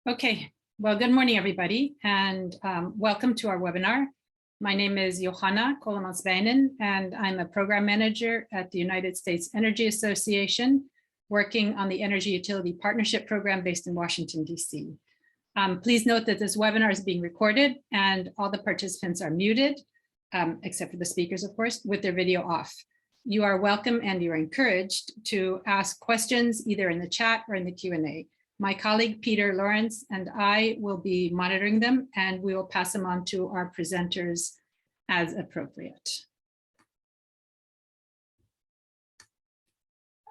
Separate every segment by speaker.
Speaker 1: Okay, well, good morning, everybody, and welcome to our webinar. My name is Johanna Kolemans-Bijnen, and I'm a program manager at the United States Energy Association, working on the Energy Utility Partnership Program based in Washington, D.C. Please note that this webinar is being recorded and all the participants are muted, except for the speakers, of course, with their video off. You are welcome and you are encouraged to ask questions either in the chat or in the Q&A. My colleague, Peter Lawrence, and I will be monitoring them, and we will pass them on to our presenters as appropriate.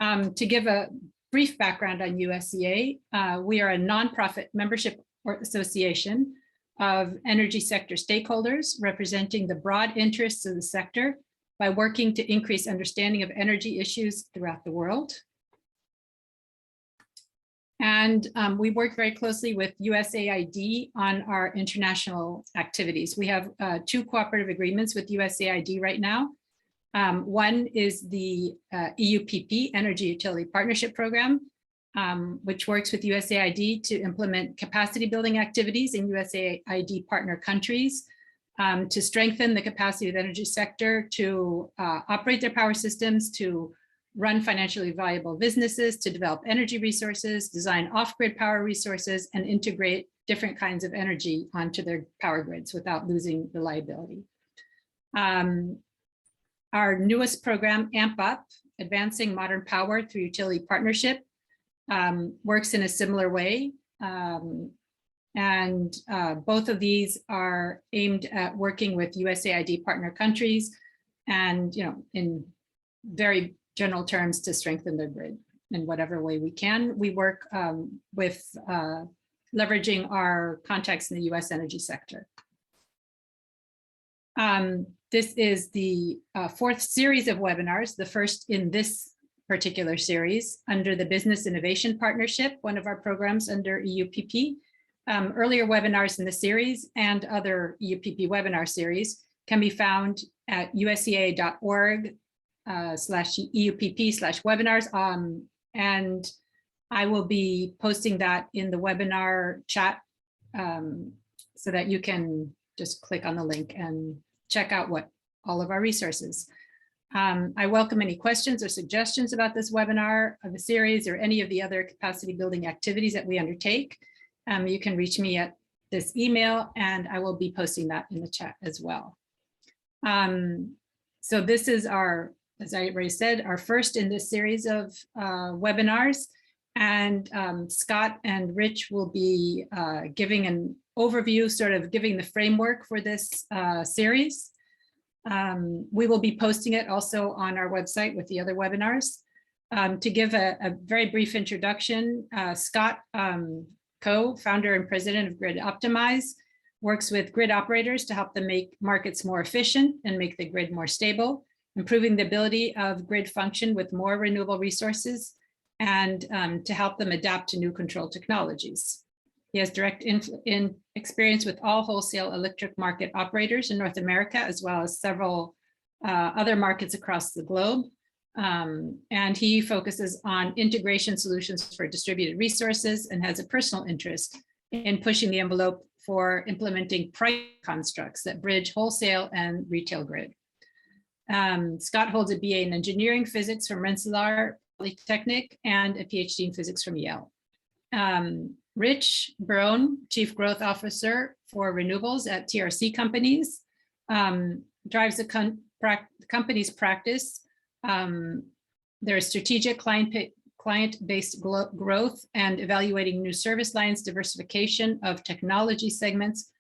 Speaker 1: To give a brief background on USEA, we are a nonprofit membership association of energy sector stakeholders representing the broad interests of the sector by working to increase understanding of energy issues throughout the world. And we work very closely with USAID on our international activities. We have 2 cooperative agreements with USAID right now. One is the EUPP, Energy Utility Partnership Program, which works with USAID to implement capacity building activities in USAID partner countries to strengthen the capacity of the energy sector to operate their power systems, to run financially viable businesses, to develop energy resources, design off-grid power resources, and integrate different kinds of energy onto their power grids without losing reliability. Our newest program, Up, Advancing Modern Power Through Utility Partnership, works in a similar way. Both of these are aimed at working with USAID partner countries and, in very general terms, to strengthen their grid in whatever way we can. We work with leveraging our contacts in the US energy sector. This is the 4th series of webinars, the first in this particular series under the Business Innovation Partnership, one of our programs under EUPP. Earlier webinars in the series and other EUPP webinar series can be found at usca.org/EUPP/webinars. And I will be posting that in the webinar chat so that you can just click on the link and check out all of our resources. I welcome any questions or suggestions about this webinar of the series or any of the other capacity building activities that we undertake. You can reach me at this email, and I will be posting that in the chat as well. So this is our, as I already said, our first in this series of webinars, and Scott and Rich will be giving an overview, sort of giving the framework for this series. We will be posting it also on our website with the other webinars. To give a very brief introduction, Scott, co-founder and president of Grid Optimize, works with grid operators to help them make markets more efficient and make the grid more stable, improving the ability of grid function with more renewable resources, and to help them adapt to new control technologies. He has direct experience with all wholesale electric market operators in North America, as well as several other markets across the globe. And he focuses on integration solutions for distributed resources and has a personal interest in pushing the envelope for implementing price constructs that bridge wholesale and retail grid. Scott holds a BA in engineering physics from Rensselaer Polytechnic and a PhD in physics from Yale. Rich Brown, Chief Growth Officer for Renewables at TRC Companies, drives the company's practice. Their strategic client-based growth and evaluating new service lines, diversification of technology segments,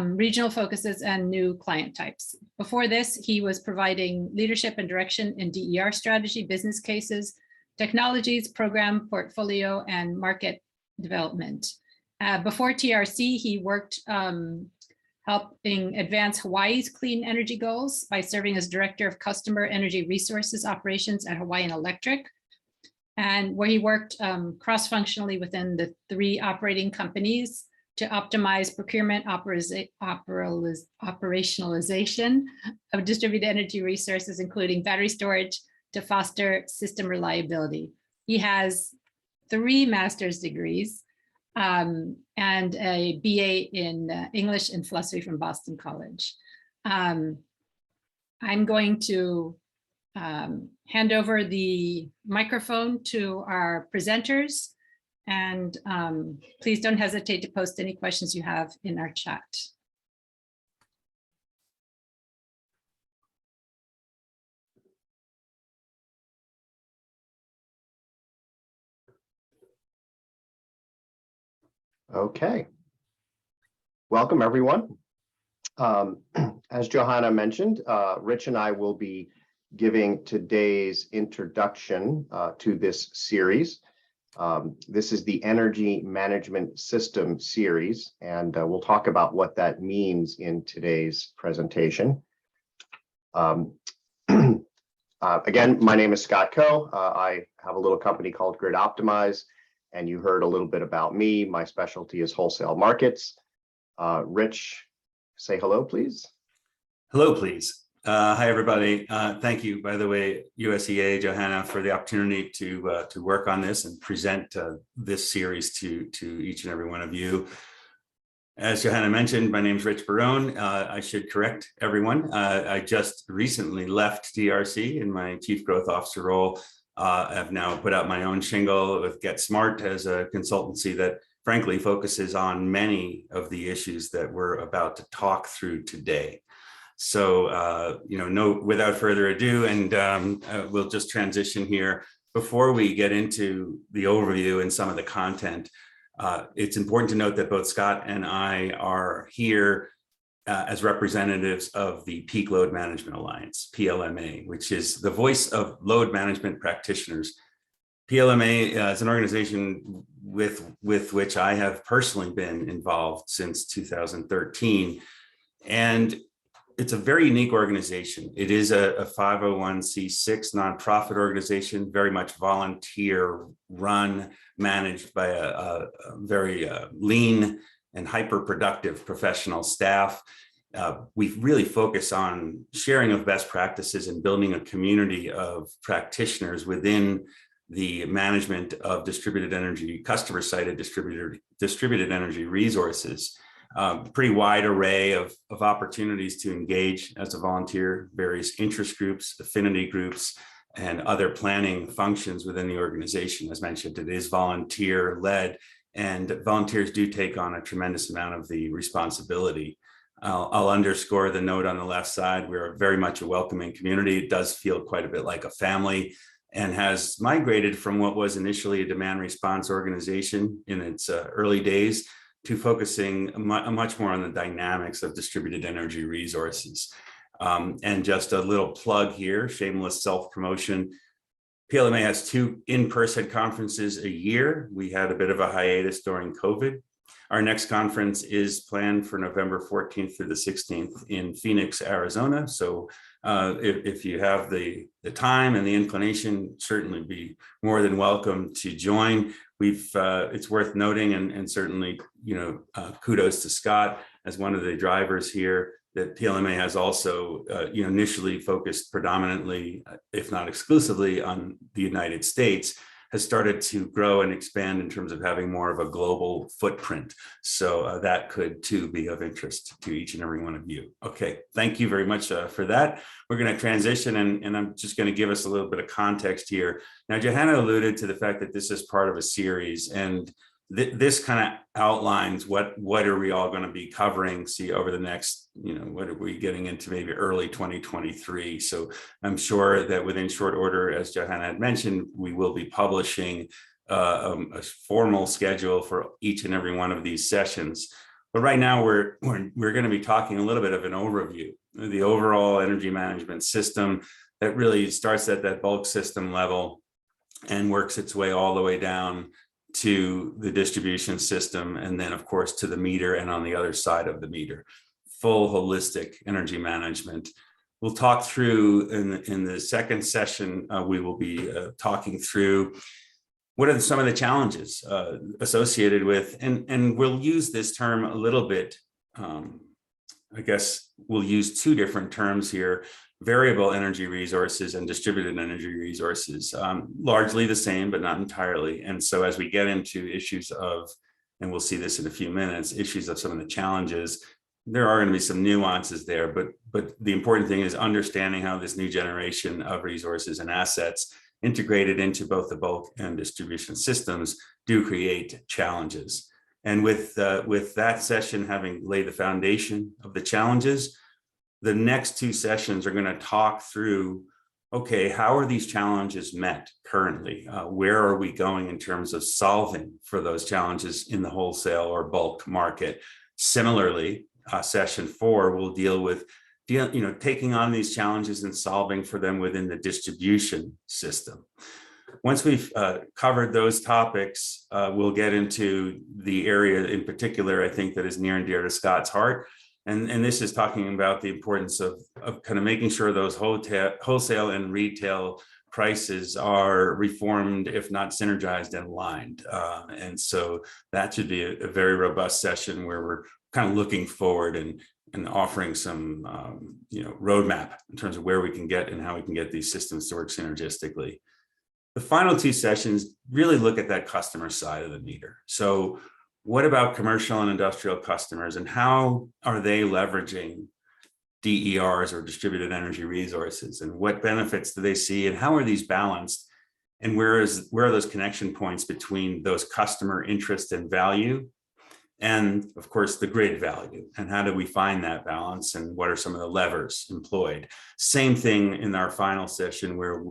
Speaker 1: regional focuses, and new client types. Before this, he was providing leadership and direction in DER strategy, business cases, technologies, program portfolio, and market development. Before TRC, he worked helping advance Hawaii's clean energy goals by serving as Director of Customer Energy Resources Operations at Hawaiian Electric, and where he worked cross-functionally within the 3 operating companies to optimize procurement operationalization of distributed energy resources, including battery storage, to foster system reliability. He has 3 master's degrees, and a BA in English and philosophy from Boston College. I'm going to hand over the microphone to our presenters, and please don't hesitate to post any questions you have in our chat.
Speaker 2: Okay. Welcome, everyone. As Johanna mentioned, Rich and I will be giving today's introduction to this series. This is the Energy Management System series, and we'll talk about what that means in today's presentation. Again, my name is Scott Coe. I have a little company called Grid Optimize, and you heard a little bit about me. My specialty is wholesale markets. Rich, say hello, please.
Speaker 3: Hello, please. Hi, everybody. Thank you, by the way, USEA, Johanna, for the opportunity to work on this and present this series to each and every one of you. As Johanna mentioned, my name is Rich Barone. I should correct everyone. I just recently left DRC in my Chief Growth Officer role. I've now put out my own shingle with Get Smart as a consultancy that frankly focuses on many of the issues that we're about to talk through today. So, without further ado, and we'll just transition here. Before we get into the overview and some of the content, it's important to note that both Scott and I are here as representatives of the Peak Load Management Alliance, PLMA, which is the voice of load management practitioners. PLMA is an organization with which I have personally been involved since 2013. And it's a very unique organization. It is a 501c6 nonprofit organization, very much volunteer run, managed by a very lean and hyper-productive professional staff. We really focus on sharing of best practices and building a community of practitioners within the management of distributed energy, customer-sited distributed energy resources. Pretty wide array of opportunities to engage as a volunteer, various interest groups, affinity groups, and other planning functions within the organization. As mentioned, it is volunteer-led, and volunteers do take on a tremendous amount of the responsibility. I'll underscore the note on the left side. We're very much a welcoming community. It does feel quite a bit like a family and has migrated from what was initially a demand response organization in its early days to focusing much more on the dynamics of distributed energy resources. And just a little plug here, shameless self-promotion. PLMA has 2 in-person conferences a year. We had a bit of a hiatus during COVID. Our next conference is planned for November 14th through the 16th in Phoenix, Arizona. So if you have the time and the inclination, certainly be more than welcome to join. It's worth noting, and certainly, kudos to Scott as one of the drivers here, that PLMA has also, initially focused predominantly, if not exclusively, on the United States, has started to grow and expand in terms of having more of a global footprint. So that could too be of interest to each and every one of you. Okay, thank you very much for that. We're going to transition, and I'm just going to give us a little bit of context here. Now, Johanna alluded to the fact that this is part of a series, and this kind of outlines what are we all going to be covering, over the next, what are we getting into, maybe early 2023. So I'm sure that within short order, as Johanna had mentioned, we will be publishing a formal schedule for each and every one of these sessions. But right now we're going to be talking a little bit of an overview, the overall energy management system that really starts at that bulk system level and works its way all the way down to the distribution system, and then of course to the meter, and on the other side of the meter, full holistic energy management. We'll talk through in the second session, we will be talking through what are some of the challenges associated with, and we'll use this term a little bit, I guess we'll use 2 different terms here: variable energy resources and distributed energy resources, largely the same, but not entirely. And so as we get into issues of and we'll see this in a few minutes, issues of some of the challenges. There are going to be some nuances there, but the important thing is understanding how this new generation of resources and assets integrated into both the bulk and distribution systems do create challenges. And with that session having laid the foundation of the challenges, the next two sessions are going to talk through, okay, how are these challenges met currently? Where are we going in terms of solving for those challenges in the wholesale or bulk market? Similarly, session 4 will deal with taking on these challenges and solving for them within the distribution system. Once we've covered those topics, we'll get into the area in particular, I think, that is near and dear to Scott's heart. And this is talking about the importance of kind of making sure those wholesale and retail prices are reformed, if not synergized and aligned. And so that should be a very robust session where we're kind of looking forward and offering some roadmap in terms of where we can get and how we can get these systems to work synergistically. The final two sessions really look at that customer side of the meter. So what about commercial and industrial customers, and how are they leveraging DERs or distributed energy resources, and what benefits do they see, and how are these balanced, and where are those connection points between those customer interest and value, and of course the grid value, and how do we find that balance, and what are some of the levers employed? Same thing in our final session, where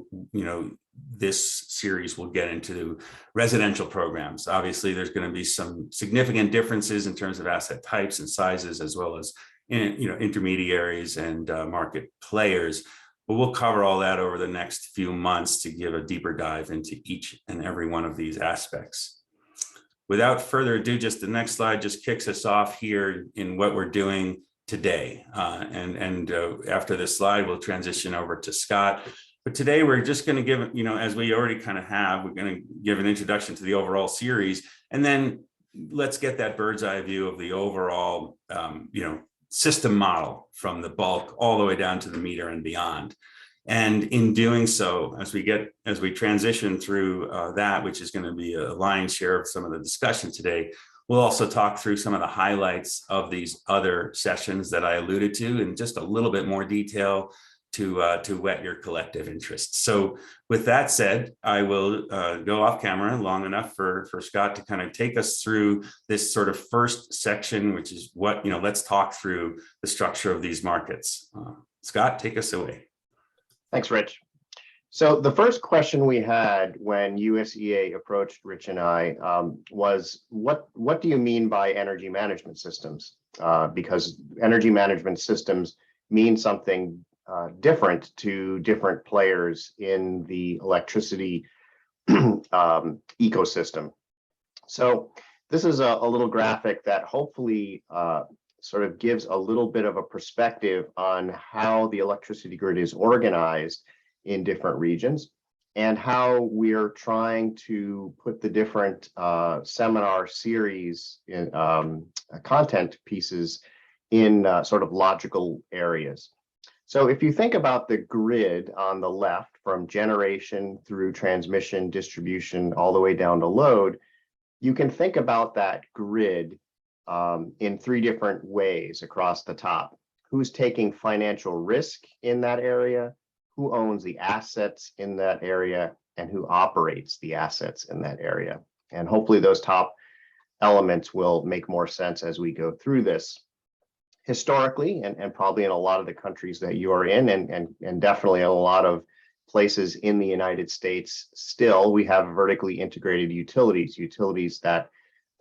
Speaker 3: this series will get into residential programs. Obviously, there's going to be some significant differences in terms of asset types and sizes, as well as intermediaries and market players. But we'll cover all that over the next few months to give a deeper dive into each and every one of these aspects. Without further ado, just the next slide just kicks us off here in what we're doing today. After this slide, we'll transition over to Scott. But today we're just going to give, as we already kind of have, we're going to give an introduction to the overall series, and then let's get that bird's eye view of the overall, system model from the bulk all the way down to the meter and beyond. And in doing so, as we transition through that, which is going to be a lion's share of some of the discussion today, we'll also talk through some of the highlights of these other sessions that I alluded to in just a little bit more detail to whet your collective interest. So with that said, I will go off camera long enough for Scott to kind of take us through this sort of first section, which is let's talk through the structure of these markets. Scott, take us away.
Speaker 2: Thanks, Rich. So the first question we had when USEA approached Rich and I was, what do you mean by energy management systems? Because energy management systems mean something different to different players in the electricity ecosystem. So this is a little graphic that hopefully sort of gives a little bit of a perspective on how the electricity grid is organized in different regions, and how we're trying to put the different seminar series in content pieces in sort of logical areas. So if you think about the grid on the left, from generation through transmission, distribution, all the way down to load, you can think about that grid in 3 different ways across the top. Who's taking financial risk in that area, who owns the assets in that area, and who operates the assets in that area. And hopefully those top elements will make more sense as we go through this. Historically, and probably in a lot of the countries that you are in, and definitely in a lot of places in the United States, still, we have vertically integrated utilities that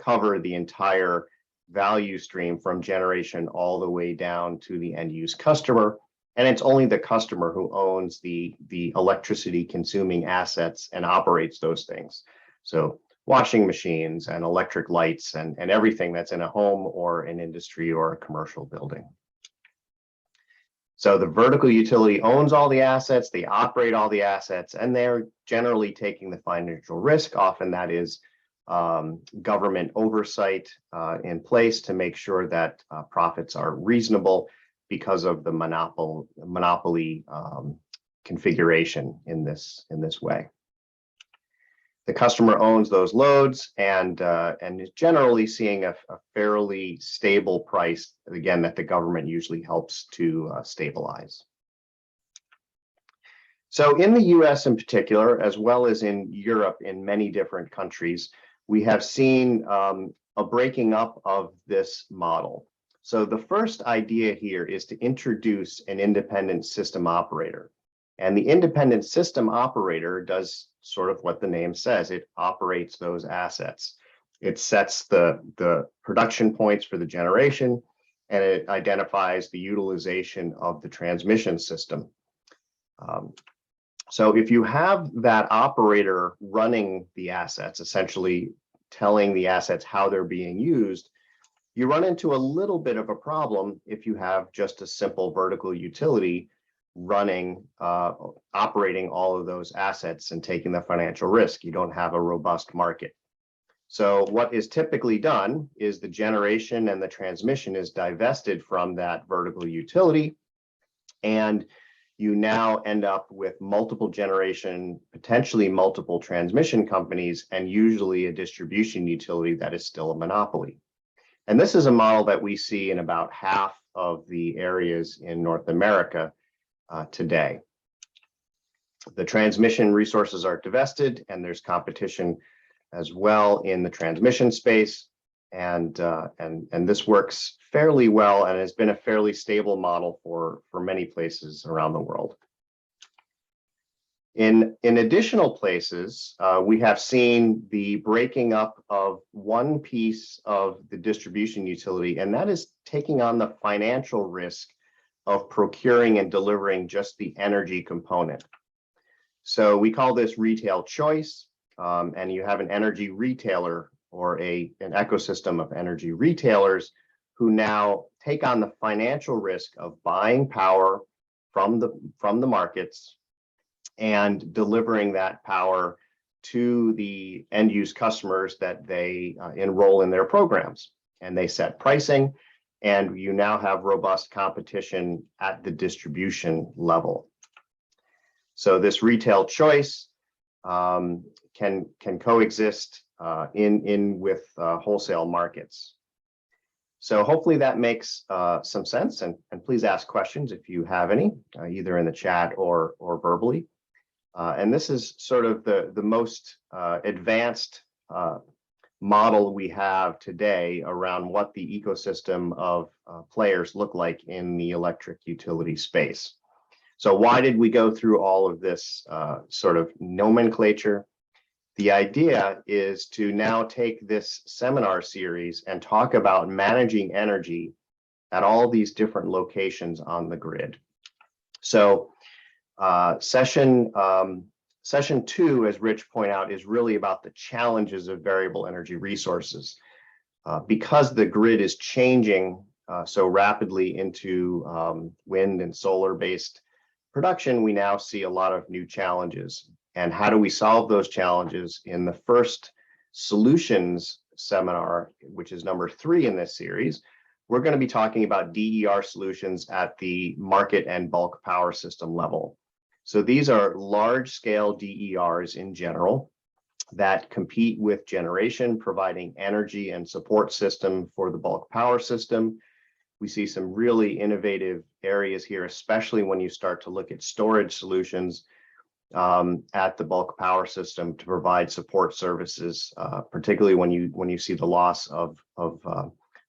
Speaker 2: cover the entire value stream from generation all the way down to the end use customer. And it's only the customer who owns the electricity consuming assets and operates those things. So washing machines and electric lights and everything that's in a home or an industry or a commercial building. So the vertical utility owns all the assets, they operate all the assets, and they're generally taking the financial risk. Often that is government oversight in place to make sure that profits are reasonable because of the monopoly configuration in this way. The customer owns those loads and is generally seeing a fairly stable price, again, that the government usually helps to stabilize. So in the US in particular, as well as in Europe in many different countries, we have seen a breaking up of this model. So the first idea here is to introduce an independent system operator. And the independent system operator does sort of what the name says. It operates those assets. It sets the production points for the generation, and it identifies the utilization of the transmission system. So if you have that operator running the assets, essentially telling the assets how they're being used, you run into a little bit of a problem if you have just a simple vertical utility running, operating all of those assets and taking the financial risk. You don't have a robust market. So what is typically done is the generation and the transmission is divested from that vertical utility, and you now end up with multiple generation, potentially multiple transmission companies, and usually a distribution utility that is still a monopoly. And this is a model that we see in about half of the areas in North America today. The transmission resources are divested, and there's competition as well in the transmission space. And this works fairly well and has been a fairly stable model for many places around the world. In additional places, we have seen the breaking up of one piece of the distribution utility, and that is taking on the financial risk of procuring and delivering just the energy component. So we call this retail choice, and you have an energy retailer or an ecosystem of energy retailers who now take on the financial risk of buying power from the markets and delivering that power to the end use customers that they enroll in their programs. And they set pricing, and you now have robust competition at the distribution level. So this retail choice can coexist with wholesale markets. So hopefully that makes some sense, and please ask questions if you have any, either in the chat or verbally. And this is sort of the most advanced model we have today around what the ecosystem of players look like in the electric utility space. So why did we go through all of this sort of nomenclature? The idea is to now take this seminar series and talk about managing energy at all these different locations on the grid. So session 2, as Rich pointed out, is really about the challenges of variable energy resources. Because the grid is changing so rapidly into wind and solar based production, we now see a lot of new challenges. And how do we solve those challenges? In the first solutions seminar, which is number 3 in this series, we're going to be talking about DER solutions at the market and bulk power system level. So these are large scale DERs in general that compete with generation, providing energy and support system for the bulk power system. We see some really innovative areas here, especially when you start to look at storage solutions at the bulk power system to provide support services, particularly when you see the loss of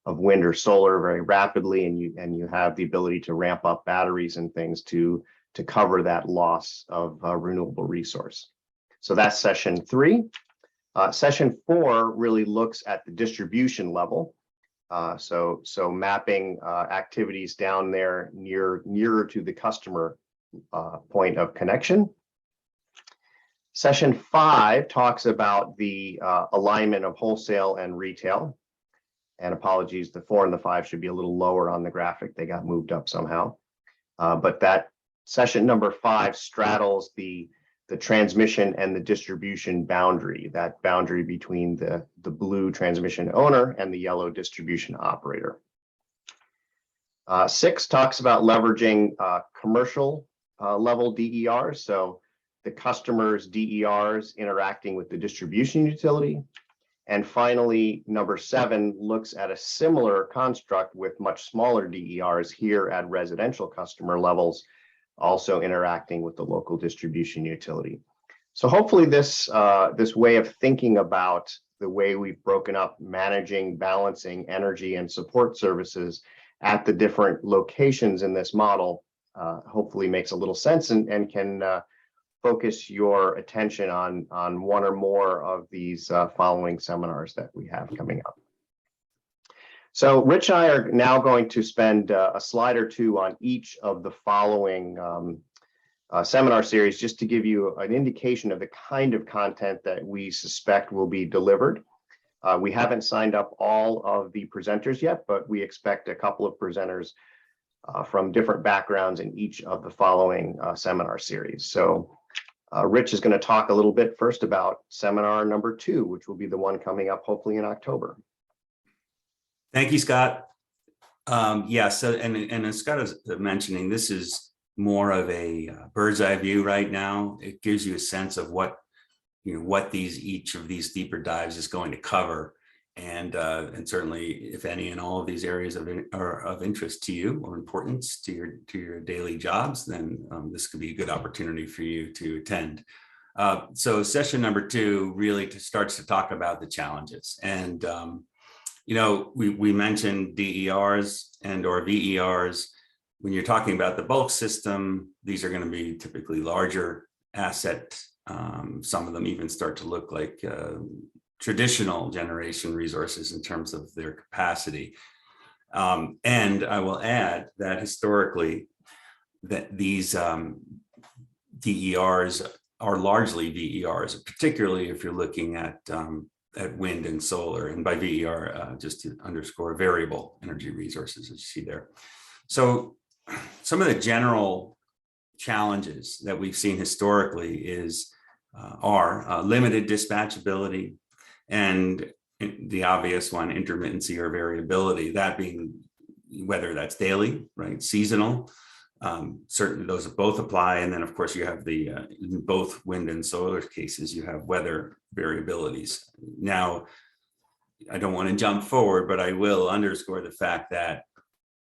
Speaker 2: wind or solar very rapidly, and you have the ability to ramp up batteries and things to cover that loss of renewable resource. So that's session 3. Session 4 really looks at the distribution level. So mapping activities down there nearer to the customer point of connection. Session 5 talks about the alignment of wholesale and retail. And apologies, the 4 and the 5 should be a little lower on the graphic. They got moved up somehow. But that session number 5 straddles the transmission and the distribution boundary, that boundary between the blue transmission owner and the yellow distribution operator. 6 talks about leveraging commercial level DERs. So the customer's DERs interacting with the distribution utility. And finally, number 7 looks at a similar construct with much smaller DERs here at residential customer levels, also interacting with the local distribution utility. So hopefully this way of thinking about the way we've broken up managing, balancing energy and support services at the different locations in this model hopefully makes a little sense and can focus your attention on one or more of these following seminars that we have coming up. So Rich and I are now going to spend a slide or two on each of the following seminar series, just to give you an indication of the kind of content that we suspect will be delivered. We haven't signed up all of the presenters yet, but we expect a couple of presenters from different backgrounds in each of the following seminar series. So Rich is going to talk a little bit first about seminar number 2, which will be the one coming up hopefully in October.
Speaker 3: Thank you, Scott. Yeah, so and as Scott is mentioning, this is more of a bird's eye view right now. It gives you a sense of what each of these deeper dives is going to cover, and certainly if any and all of these areas are of interest to you or importance to your daily jobs, then this could be a good opportunity for you to attend. So session number 2 really starts to talk about the challenges, and we mentioned DERs and or VERs. When you're talking about the bulk system, these are going to be typically larger asset. Some of them even start to look like traditional generation resources in terms of their capacity. And I will add that historically, that these DERs are largely VERs, particularly if you're looking at wind and solar. And by VER, just to underscore, variable energy resources, as you see there. So some of the general challenges that we've seen historically are limited dispatchability, and the obvious one, intermittency or variability, that being whether that's daily, right, seasonal. Certainly those both apply. And then of course you have in both wind and solar cases, you have weather variabilities. Now, I don't want to jump forward, but I will underscore the fact that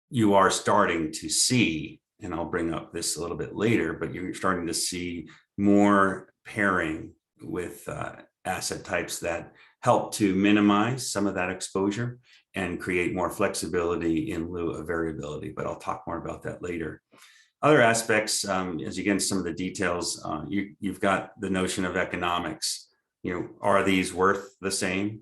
Speaker 3: you are starting to see, and I'll bring up this a little bit later, but you're starting to see more pairing with asset types that help to minimize some of that exposure and create more flexibility in lieu of variability. But I'll talk more about that later. Other aspects, as you get into some of the details, you've got the notion of economics. Are these worth the same?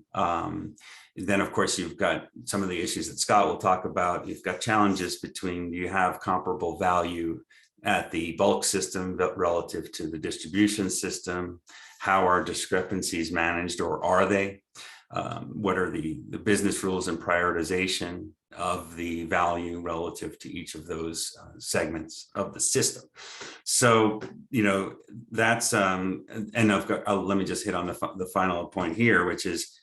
Speaker 3: Then, of course, you've got some of the issues that Scott will talk about. You've got challenges between, do you have comparable value at the bulk system relative to the distribution system? How are discrepancies managed, or are they? What are the business rules and prioritization of the value relative to each of those segments of the system? So, that's, and let me just hit on the final point here, which is,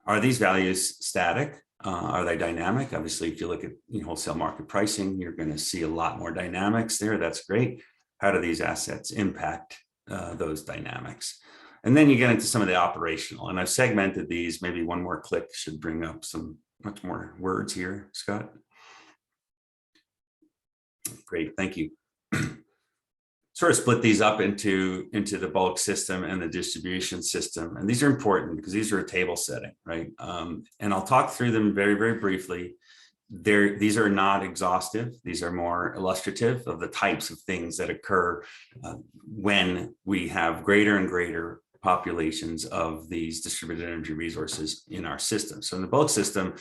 Speaker 3: are these values static? Are they dynamic? Obviously, if you look at wholesale market pricing, you're going to see a lot more dynamics there. That's great. How do these assets impact those dynamics? And then you get into some of the operational, and I've segmented these. Maybe one more click should bring up some much more words here, Scott. Great, thank you. Sort of split these up into the bulk system and the distribution system. And these are important because these are a table setting, right? And I'll talk through them very, very briefly. These are not exhaustive. These are more illustrative of the types of things that occur when we have greater and greater populations of these distributed energy resources in our system. So in the bulk system,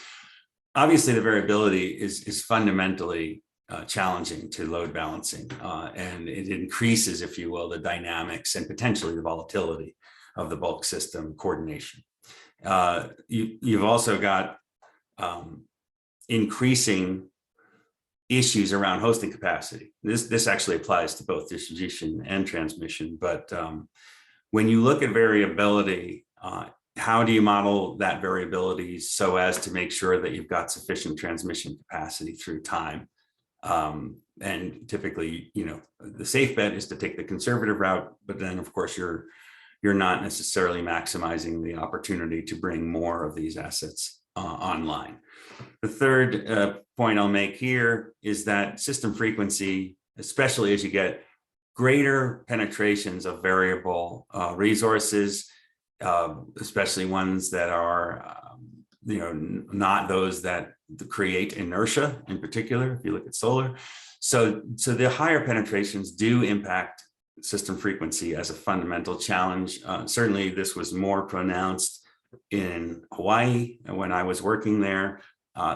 Speaker 3: obviously the variability is fundamentally challenging to load balancing, and it increases, if you will, the dynamics and potentially the volatility of the bulk system coordination. You've also got increasing issues around hosting capacity. This actually applies to both distribution and transmission, but when you look at variability, how do you model that variability so as to make sure that you've got sufficient transmission capacity through time? And typically, the safe bet is to take the conservative route, but then of course you're not necessarily maximizing the opportunity to bring more of these assets online. The third point I'll make here is that system frequency, especially as you get greater penetrations of variable resources, especially ones that are, not those that create inertia in particular, if you look at solar. So the higher penetrations do impact system frequency as a fundamental challenge. Certainly this was more pronounced in Hawaii when I was working there.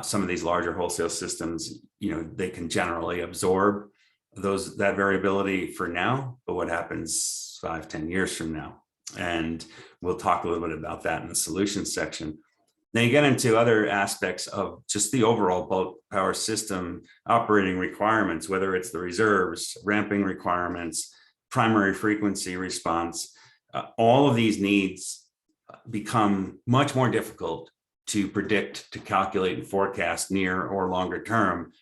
Speaker 3: Some of these larger wholesale systems, they can generally absorb that variability for now, but what happens 5-10 years from now? And we'll talk a little bit about that in the solutions section. Now you get into other aspects of just the overall bulk power system operating requirements, whether it's the reserves, ramping requirements, primary frequency response. All of these needs become much more difficult to predict, to calculate and forecast near or longer term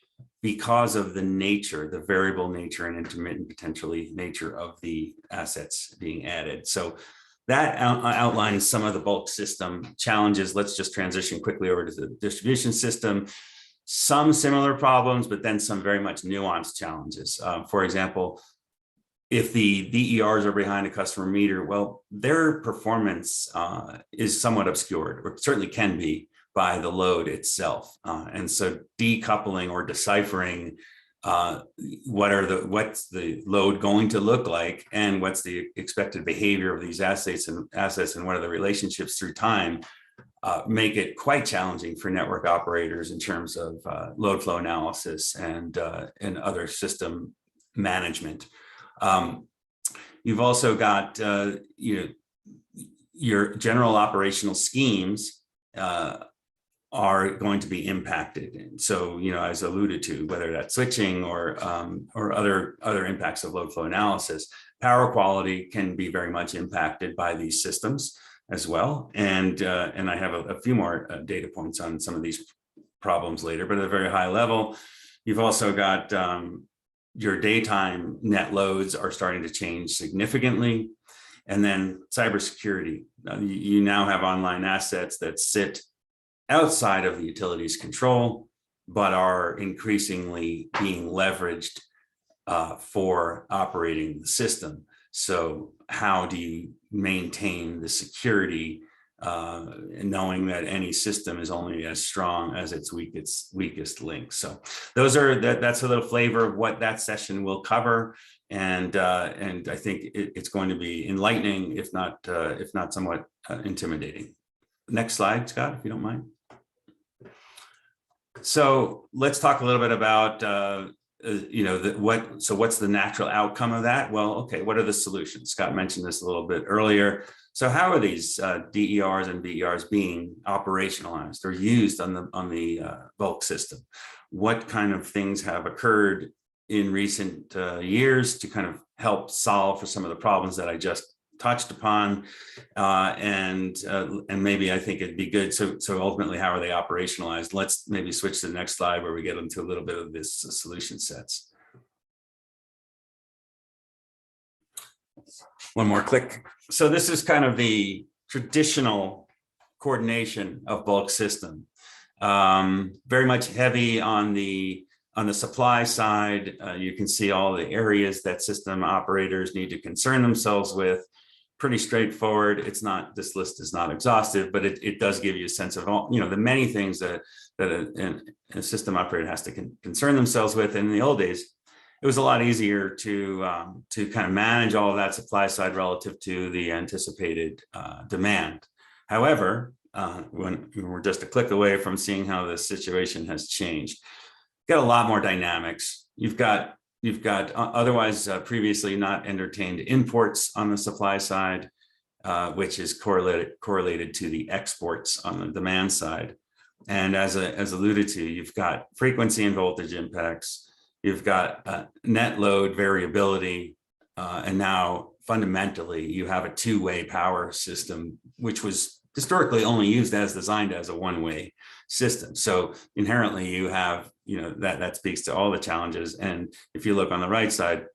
Speaker 3: because of the variable nature and intermittent potentially nature of the assets being added. So that outlines some of the bulk system challenges. Let's just transition quickly over to the distribution system. Some similar problems, but then some very much nuanced challenges. For example, if the DERs are behind a customer meter, well, their performance is somewhat obscured, or certainly can be, by the load itself. And so decoupling or deciphering what's the load going to look like and what's the expected behavior of these assets and what are the relationships through time make it quite challenging for network operators in terms of load flow analysis and other system management. You've also got your general operational schemes are going to be impacted. And so, as alluded to, whether that's switching or other impacts of load flow analysis, power quality can be very much impacted by these systems as well. And I have a few more data points on some of these problems later, but at a very high level, you've also got your daytime net loads are starting to change significantly. And then cybersecurity. You now have online assets that sit outside of the utility's control, but are increasingly being leveraged for operating the system. So how do you maintain the security, knowing that any system is only as strong as its weakest link? So that's a little flavor of what that session will cover. And I think it's going to be enlightening, if not somewhat intimidating. Next slide, Scott, if you don't mind. So let's talk a little bit about what's the natural outcome of that? Well, okay, what are the solutions? Scott mentioned this a little bit earlier. So how are these DERs and BERs being operationalized or used on the bulk system? What kind of things have occurred in recent years to kind of help solve for some of the problems that I just touched upon, and maybe I think it'd be good. So ultimately, how are they operationalized? Let's maybe switch to the next slide where we get into a little bit of this solution sets. One more click. So this is kind of the traditional coordination of bulk system. Very much heavy on the supply side. You can see all the areas that system operators need to concern themselves with. Pretty straightforward. This list is not exhaustive, but it does give you a sense of all, the many things that a system operator has to concern themselves with. And in the old days, it was a lot easier to kind of manage all of that supply side relative to the anticipated demand. However, when we're just a click away from seeing how the situation has changed, got a lot more dynamics. You've got otherwise previously not entertained imports on the supply side, which is correlated to the exports on the demand side. And as alluded to, you've got frequency and voltage impacts. You've got net load variability, and now fundamentally you have a two-way power system, which was historically only used as designed as a one-way system. So inherently you have, that speaks to all the challenges. And if you look on the right side,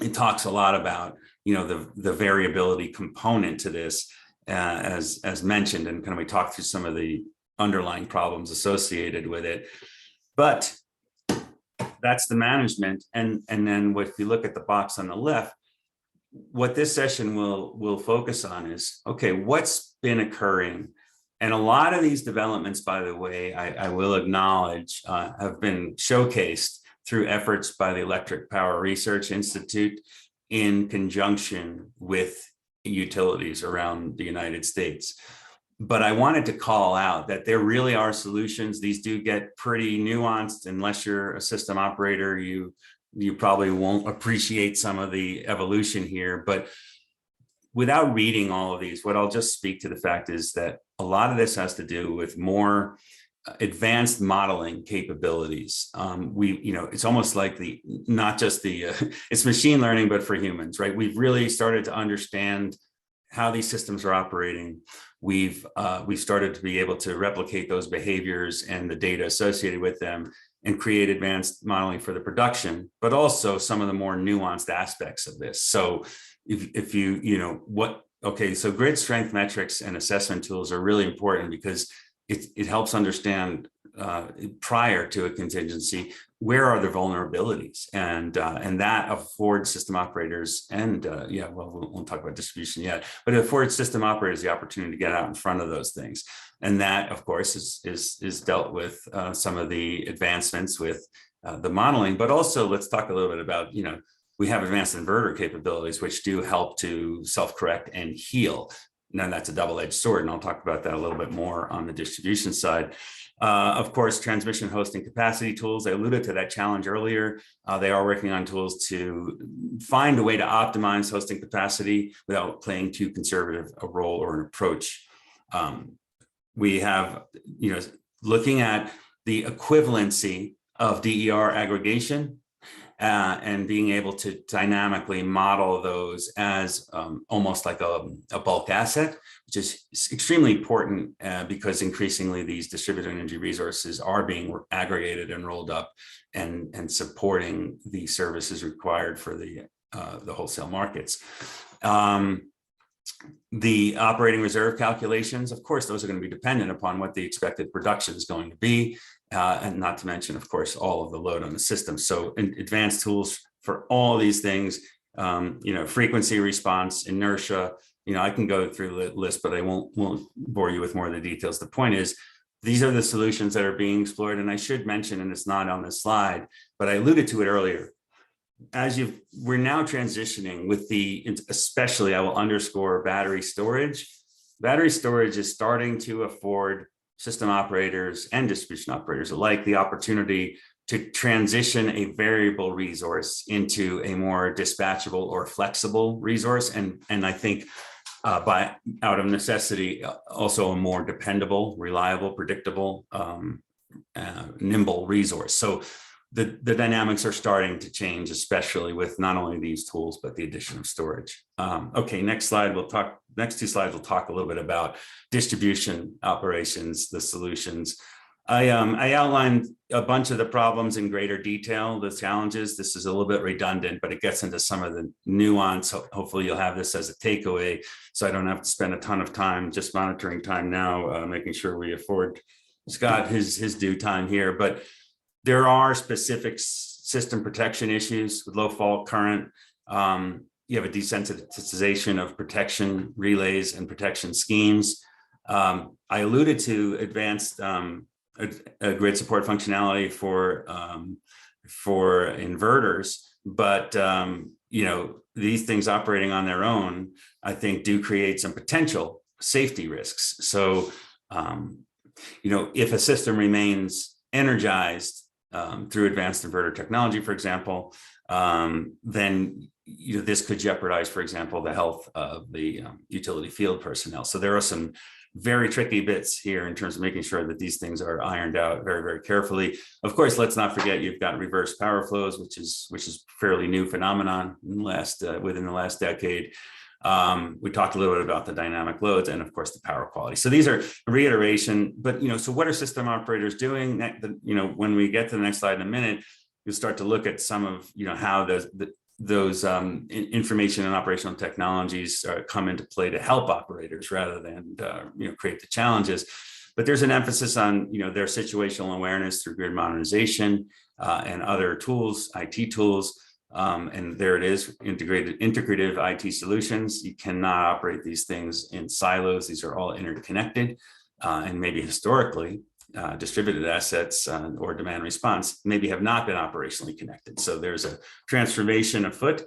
Speaker 3: it talks a lot about, the variability component to this, as mentioned, and kind of we talked through some of the underlying problems associated with it. But that's the management. And then if you look at the box on the left, what this session will focus on is, okay, what's been occurring? And a lot of these developments, by the way, I will acknowledge, have been showcased through efforts by the Electric Power Research Institute in conjunction with utilities around the United States. But I wanted to call out that there really are solutions. These do get pretty nuanced. Unless you're a system operator, you probably won't appreciate some of the evolution here. But without reading all of these, what I'll just speak to the fact is that a lot of this has to do with more advanced modeling capabilities. It's almost like not just it's machine learning, but for humans, right? We've really started to understand how these systems are operating. We've started to be able to replicate those behaviors and the data associated with them and create advanced modeling for the production, but also some of the more nuanced aspects of this. So so grid strength metrics and assessment tools are really important because it helps understand prior to a contingency, where are the vulnerabilities, and that affords system operators and we won't talk about distribution yet, but it affords system operators the opportunity to get out in front of those things. And that, of course, is dealt with some of the advancements with the modeling, but also let's talk a little bit about, we have advanced inverter capabilities, which do help to self-correct and heal. Now that's a double-edged sword, and I'll talk about that a little bit more on the distribution side. Of course, transmission hosting capacity tools. I alluded to that challenge earlier. They are working on tools to find a way to optimize hosting capacity without playing too conservative a role or an approach. We have, looking at the equivalency of DER aggregation and being able to dynamically model those as almost like a bulk asset, which is extremely important because increasingly these distributed energy resources are being aggregated and rolled up and supporting the services required for the wholesale markets. The operating reserve calculations, of course, those are going to be dependent upon what the expected production is going to be. And not to mention, of course, all of the load on the system. So advanced tools for all these things, frequency response, inertia, I can go through the list, but I won't bore you with more of the details. The point is, these are the solutions that are being explored. And I should mention, and it's not on the slide, but I alluded to it earlier. We're now transitioning with especially I will underscore battery storage. Battery storage is starting to afford system operators and distribution operators alike the opportunity to transition a variable resource into a more dispatchable or flexible resource. And I think out of necessity, also a more dependable, reliable, predictable, nimble resource. So the dynamics are starting to change, especially with not only these tools, but the addition of storage. Okay, next two slides, we'll talk a little bit about distribution operations, the solutions. I outlined a bunch of the problems in greater detail, the challenges. This is a little bit redundant, but it gets into some of the nuance. Hopefully you'll have this as a takeaway, so I don't have to spend a ton of time just monitoring time now, making sure we afford Scott his due time here. But there are specific system protection issues with low fault current. You have a desensitization of protection relays and protection schemes. I alluded to advanced grid support functionality for inverters, but these things operating on their own, I think, do create some potential safety risks. So, if a system remains energized through advanced inverter technology, for example, then this could jeopardize, for example, the health of the utility field personnel. So there are some very tricky bits here in terms of making sure that these things are ironed out very, very carefully. Of course, let's not forget you've got reverse power flows, which is fairly new phenomenon within the last decade. We talked a little bit about the dynamic loads and of course the power quality. So these are reiteration, but so what are system operators doing? When we get to the next slide in a minute, you'll start to look at some of how those information and operational technologies come into play to help operators rather than create the challenges. But there's an emphasis on their situational awareness through grid modernization and other tools, IT tools. And there it is, integrative IT solutions. You cannot operate these things in silos. These are all interconnected, and maybe historically distributed assets or demand response maybe have not been operationally connected. So there's a transformation afoot.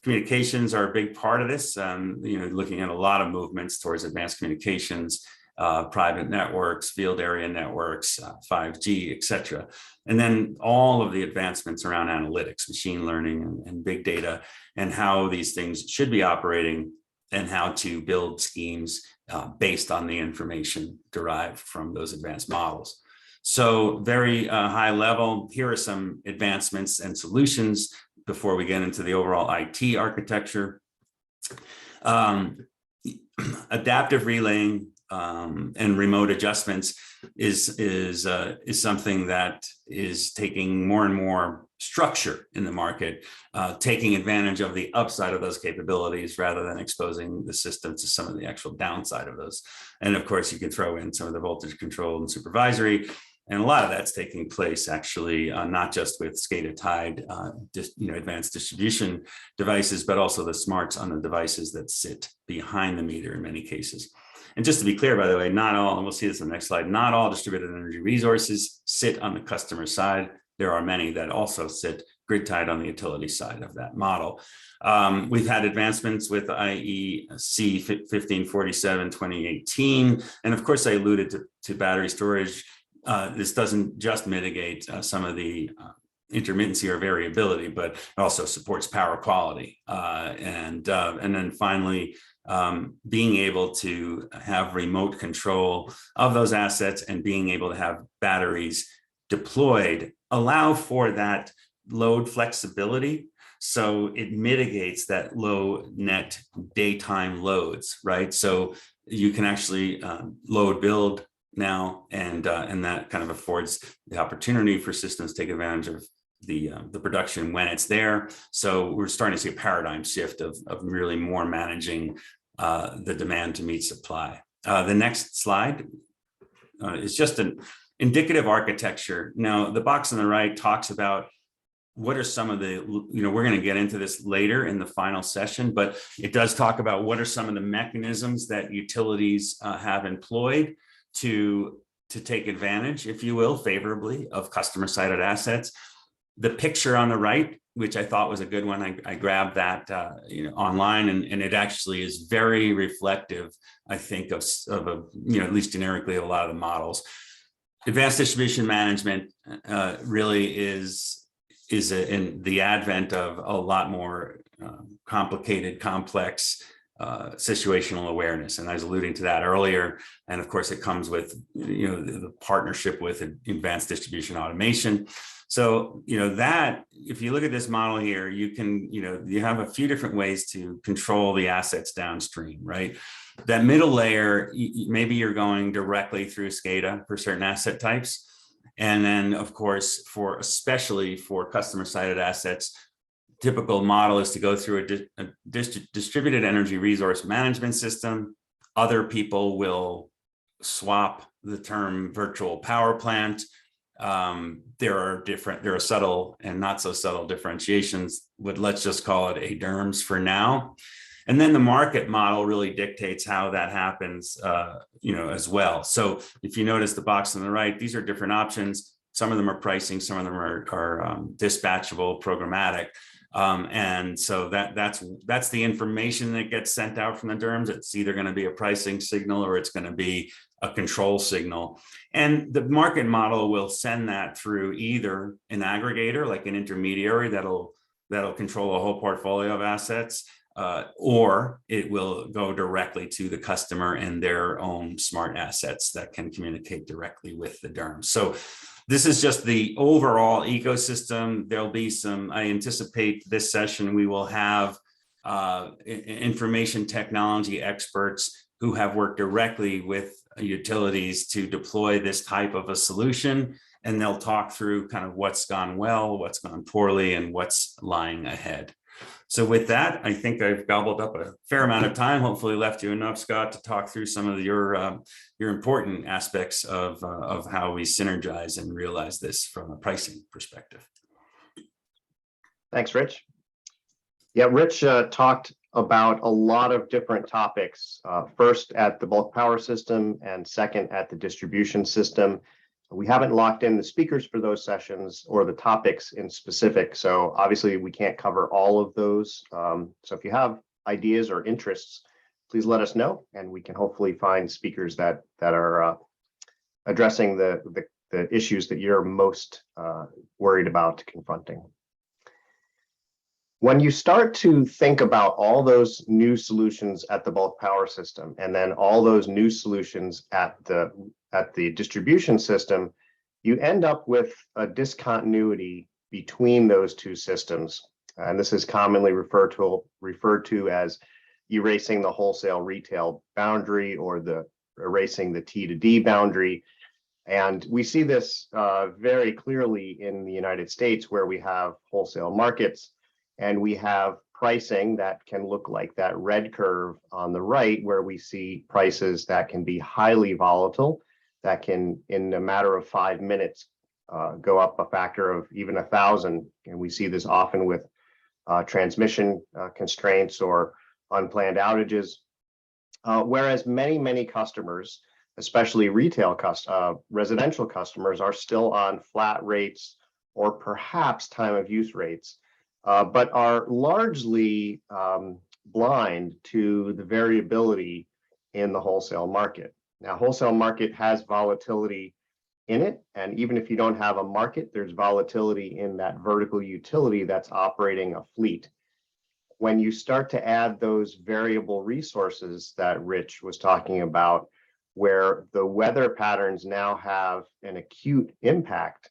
Speaker 3: Communications are a big part of this. Looking at a lot of movements towards advanced communications, private networks, field area networks, 5G, et cetera. And then all of the advancements around analytics, machine learning and big data, and how these things should be operating and how to build schemes based on the information derived from those advanced models. So very high level, here are some advancements and solutions before we get into the overall IT architecture. Adaptive relaying and remote adjustments is something that is taking more and more structure in the market, taking advantage of the upside of those capabilities rather than exposing the system to some of the actual downside of those. And of course, you can throw in some of the voltage control and supervisory. And a lot of that's taking place actually, not just with SCADA tied, advanced distribution devices, but also the smarts on the devices that sit behind the meter in many cases. And just to be clear, by the way, not all, and we'll see this in the next slide, not all distributed energy resources sit on the customer side. There are many that also sit grid tied on the utility side of that model. We've had advancements with IEC 1547 2018. And of course, I alluded to battery storage. This doesn't just mitigate some of the intermittency or variability, but it also supports power quality. And then finally, being able to have remote control of those assets and being able to have batteries deployed allow for that load flexibility. So it mitigates that low net daytime loads, right? So you can actually load build now, and that kind of affords the opportunity for systems to take advantage of the production when it's there. So we're starting to see a paradigm shift of really more managing the demand to meet supply. The next slide is just an indicative architecture. Now, the box on the right talks about what are some of the, we're going to get into this later in the final session, but it does talk about what are some of the mechanisms that utilities have employed to take advantage, if you will, favorably of customer-sided assets. The picture on the right, which I thought was a good one, I grabbed that online, and it actually is very reflective, I think, of at least generically, a lot of the models. Advanced distribution management really is in the advent of a lot more complicated, complex situational awareness, and I was alluding to that earlier. And of course, it comes with the partnership with advanced distribution automation. So that, if you look at this model here, you can you have a few different ways to control the assets downstream, right? That middle layer, maybe you're going directly through SCADA for certain asset types, and then of course especially for customer-sided assets, typical model is to go through a distributed energy resource management system. Other people will swap the term virtual power plant. There are subtle and not so subtle differentiations, but let's just call it a DERMS for now. And then the market model really dictates how that happens, as well. So if you notice the box on the right, these are different options. Some of them are pricing, some of them are dispatchable, programmatic. And so that's the information that gets sent out from the DERMS. It's either going to be a pricing signal or it's going to be a control signal. And the market model will send that through either an aggregator, like an intermediary that'll control a whole portfolio of assets, or it will go directly to the customer and their own smart assets that can communicate directly with the DERMS. So this is just the overall ecosystem. There'll be I anticipate this session, we will have information technology experts who have worked directly with utilities to deploy this type of a solution. And they'll talk through kind of what's gone well, what's gone poorly, and what's lying ahead. So with that, I think I've gobbled up a fair amount of time, hopefully left you enough, Scott, to talk through some of your important aspects of how we synergize and realize this from a pricing perspective.
Speaker 2: Thanks, Rich. Yeah, Rich talked about a lot of different topics, first at the bulk power system and second at the distribution system. We haven't locked in the speakers for those sessions or the topics in specific, so obviously we can't cover all of those. So if you have ideas or interests, please let us know, and we can hopefully find speakers that are addressing the issues that you're most worried about confronting. When you start to think about all those new solutions at the bulk power system, and then all those new solutions at the distribution system, you end up with a discontinuity between those two systems. And this is commonly referred to as erasing the wholesale retail boundary, or erasing the T to D boundary. And we see this very clearly in the United States, where we have wholesale markets. And we have pricing that can look like that red curve on the right, where we see prices that can be highly volatile, that can, in a matter of 5 minutes, go up a factor of even 1,000. And we see this often with transmission constraints or unplanned outages. Whereas many customers, especially residential customers, are still on flat rates or perhaps time of use rates. But are largely blind to the variability in the wholesale market. Now, wholesale market has volatility in it, and even if you don't have a market, there's volatility in that vertical utility that's operating a fleet. When you start to add those variable resources that Rich was talking about, where the weather patterns now have an acute impact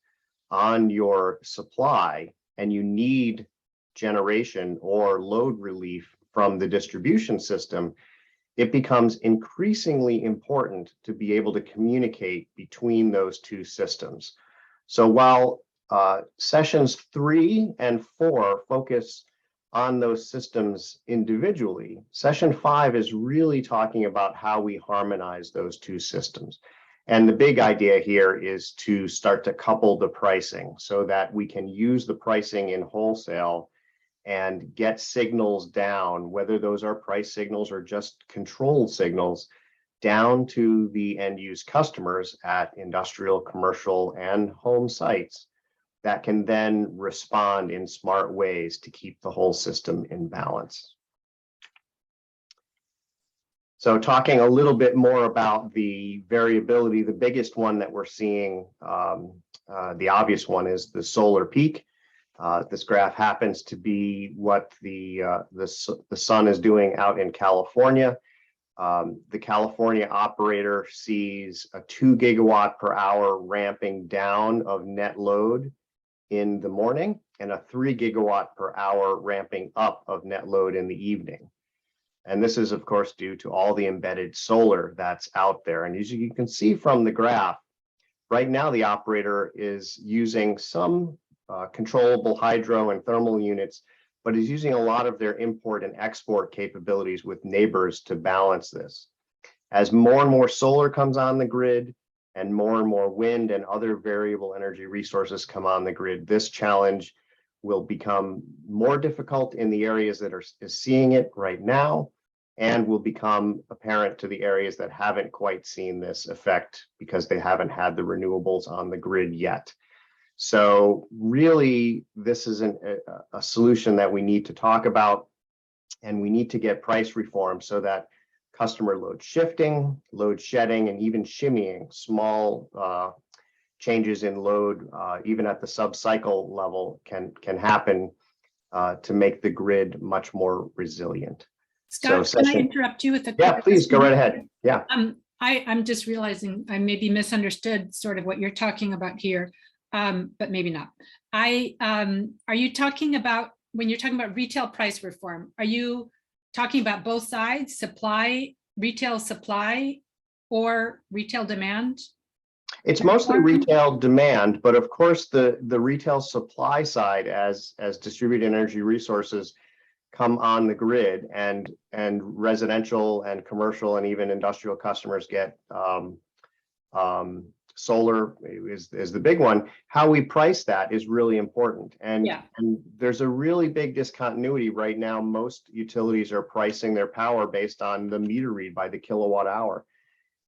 Speaker 2: on your supply, and you need generation or load relief from the distribution system, it becomes increasingly important to be able to communicate between those two systems. So while sessions 3 and 4 focus on those systems individually, session 5 is really talking about how we harmonize those two systems. And the big idea here is to start to couple the pricing so that we can use the pricing in wholesale and get signals down, whether those are price signals or just control signals, down to the end use customers at industrial, commercial, and home sites that can then respond in smart ways to keep the whole system in balance. So talking a little bit more about the variability, the biggest one that we're seeing, the obvious one, is the solar peak. This graph happens to be what the sun is doing out in California. The California operator sees a 2 gigawatt per hour ramping down of net load in the morning, and a 3 gigawatt per hour ramping up of net load in the evening. And this is, of course, due to all the embedded solar that's out there. And as you can see from the graph, right now the operator is using some controllable hydro and thermal units, but is using a lot of their import and export capabilities with neighbors to balance this. As more and more solar comes on the grid, and more wind and other variable energy resources come on the grid, this challenge will become more difficult in the areas that are seeing it right now, and will become apparent to the areas that haven't quite seen this effect because they haven't had the renewables on the grid yet. So really, this is a solution that we need to talk about, and we need to get price reform so that customer load shifting, load shedding, and even shimmying, small changes in load, even at the sub-cycle level, can happen to make the grid much more resilient.
Speaker 1: Scott,
Speaker 2: So
Speaker 1: can I interrupt you with a
Speaker 2: Yeah, please go right ahead. Yeah.
Speaker 1: I'm just realizing I maybe misunderstood sort of what you're talking about here, but maybe not. Are you talking about when you're talking about retail price reform, are you talking about both sides, retail supply or retail demand?
Speaker 2: It's mostly retail demand, but of course, the retail supply side, as distributed energy resources come on the grid, and residential and commercial and even industrial customers get solar is the big one. How we price that is really important, and there's a really big discontinuity right now. Most utilities are pricing their power based on the meter read by the kilowatt hour.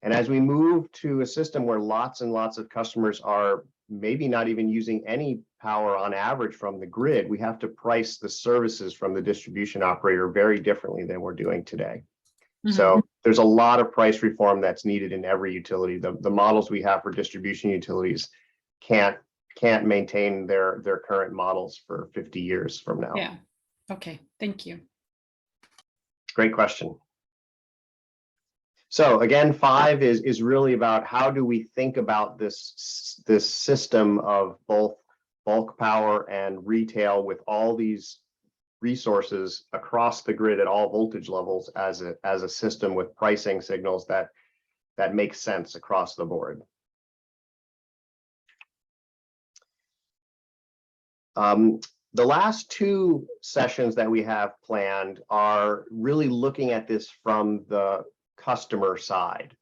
Speaker 2: And as we move to a system where lots and lots of customers are maybe not even using any power on average from the grid, we have to price the services from the distribution operator very differently than we're doing today. So there's a lot of price reform that's needed in every utility. The models we have for distribution utilities can't maintain their current models for 50 years from now.
Speaker 1: Yeah. Okay. Thank you.
Speaker 2: Great question. So again, 5 is really about how do we think about this system of both bulk power and retail with all these resources across the grid at all voltage levels as a system with pricing signals that make sense across the board. The last 2 sessions that we have planned are really looking at this from the customer side.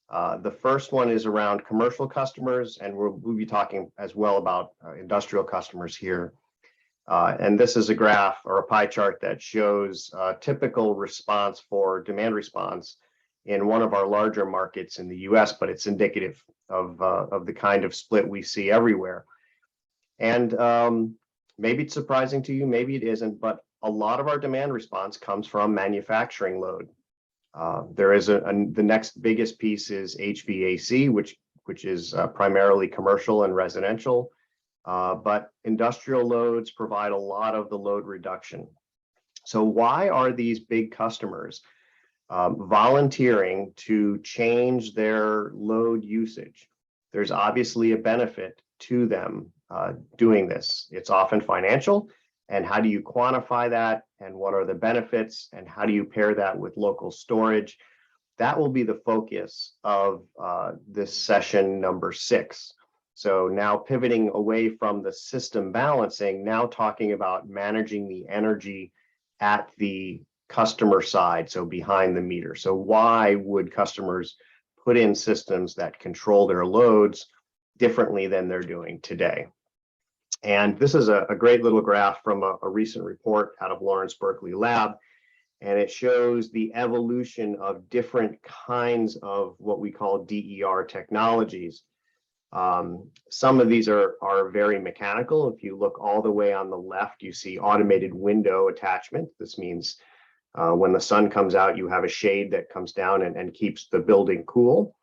Speaker 2: The first one is around commercial customers, and we'll be talking as well about industrial customers here. And this is a graph or a pie chart that shows a typical response for demand response in one of our larger markets in the US, but it's indicative of the kind of split we see everywhere. And maybe it's surprising to you, maybe it isn't, but a lot of our demand response comes from manufacturing load. There is the next biggest piece is HVAC, which is primarily commercial and residential. But industrial loads provide a lot of the load reduction. So why are these big customers volunteering to change their load usage? There's obviously a benefit to them doing this. It's often financial. And how do you quantify that? And what are the benefits? And how do you pair that with local storage? That will be the focus of this session number 6. So now pivoting away from the system balancing, now talking about managing the energy at the customer side, so behind the meter. So why would customers put in systems that control their loads differently than they're doing today? And this is a great little graph from a recent report out of Lawrence Berkeley Lab, and it shows the evolution of different kinds of what we call DER technologies. Some of these are very mechanical. If you look all the way on the left, you see automated window attachment. This means when the sun comes out, you have a shade that comes down and keeps the building cool.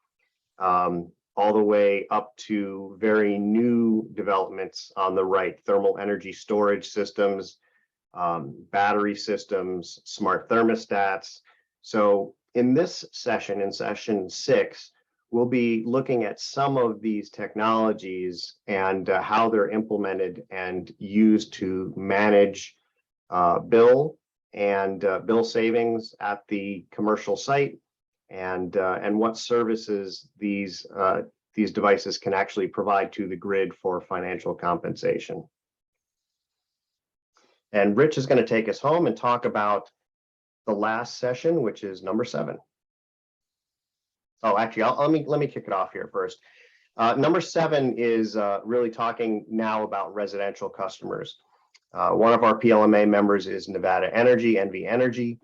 Speaker 2: All the way up to very new developments on the right, thermal energy storage systems, battery systems, smart thermostats. So in this session, in session 6, we'll be looking at some of these technologies and how they're implemented and used to manage bill savings at the commercial site, and what services these devices can actually provide to the grid for financial compensation. And Rich is going to take us home and talk about the last session, which is number 7. Oh, actually, let me kick it off here first. Number 7 is really talking now about residential customers. One of our PLMA members is Nevada Energy, NV Energy,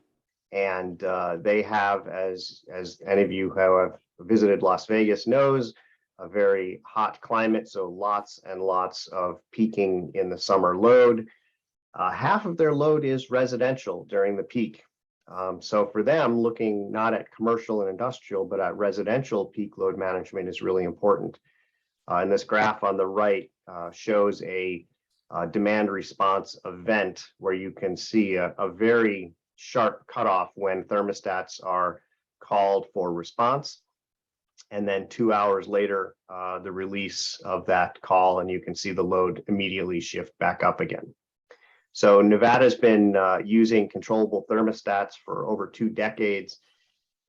Speaker 2: and they have, as any of you who have visited Las Vegas knows, a very hot climate, so lots and lots of peaking in the summer load. Half of their load is residential during the peak. So for them, looking not at commercial and industrial, but at residential peak load management is really important. And this graph on the right shows a demand response event where you can see a very sharp cutoff when thermostats are called for response. And then 2 hours later, the release of that call, and you can see the load immediately shift back up again. So Nevada's been using controllable thermostats for over 2 decades,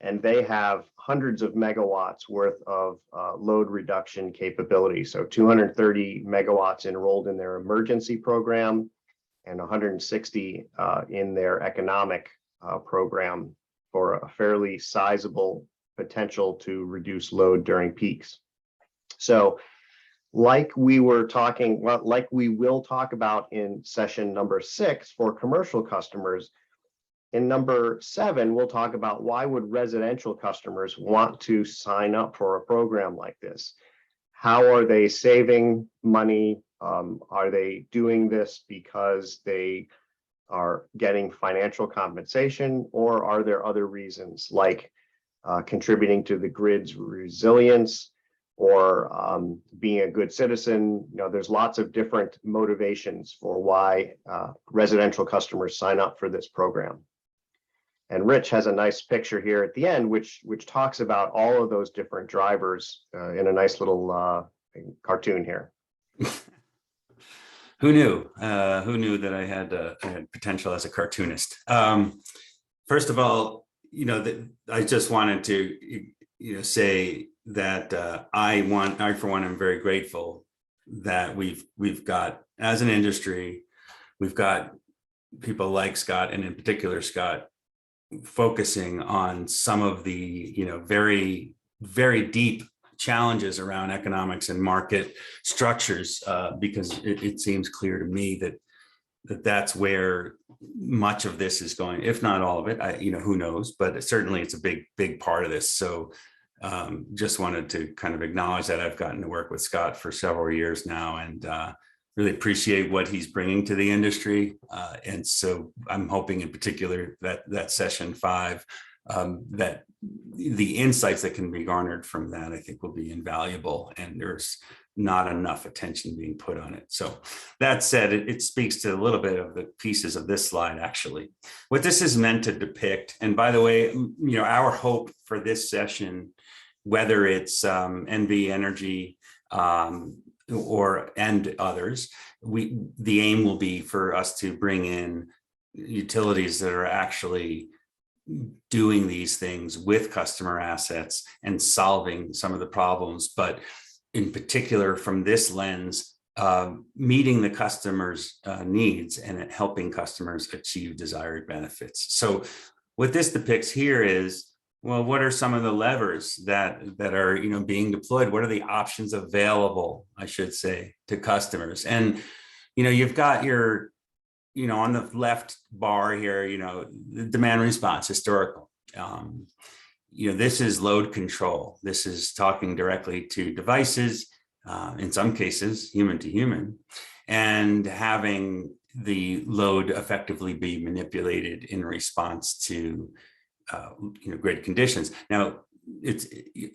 Speaker 2: and they have hundreds of megawatts worth of load reduction capability. So 230 megawatts enrolled in their emergency program and 160 in their economic program for a fairly sizable potential to reduce load during peaks. So like we were talking, well, like we will talk about in session number 6 for commercial customers, in number 7, we'll talk about why would residential customers want to sign up for a program like this? How are they saving money? Are they doing this because they are getting financial compensation, or are there other reasons like contributing to the grid's resilience, or being a good citizen? You know, there's lots of different motivations for why residential customers sign up for this program. And Rich has a nice picture here at the end, which talks about all of those different drivers in a nice little cartoon here.
Speaker 3: Who knew? Who knew that I had potential as a cartoonist? First of all, I just wanted to say that I for one am very grateful that we've got, as an industry, we've got people like Scott, and in particular Scott, focusing on some of the very, very deep challenges around economics and market structures, because it seems clear to me that that's where much of this is going, if not all of it. Who knows, but certainly it's a big part of this. So just wanted to kind of acknowledge that I've gotten to work with Scott for several years now, and really appreciate what he's bringing to the industry. And so I'm hoping in particular that session 5, that the insights that can be garnered from that, I think, will be invaluable, and there's not enough attention being put on it. So that said, it speaks to a little bit of the pieces of this slide, actually. What this is meant to depict, and by the way, our hope for this session, whether it's NV Energy and others, the aim will be for us to bring in utilities that are actually doing these things with customer assets and solving some of the problems, but in particular from this lens, meeting the customer's needs and helping customers achieve desired benefits. So what this depicts here is, well, what are some of the levers that are being deployed? What are the options available, I should say, to customers? And you've got your on the left bar here, the demand response, historical. This is load control. This is talking directly to devices, in some cases, human to human, and having the load effectively be manipulated in response to grid conditions. Now,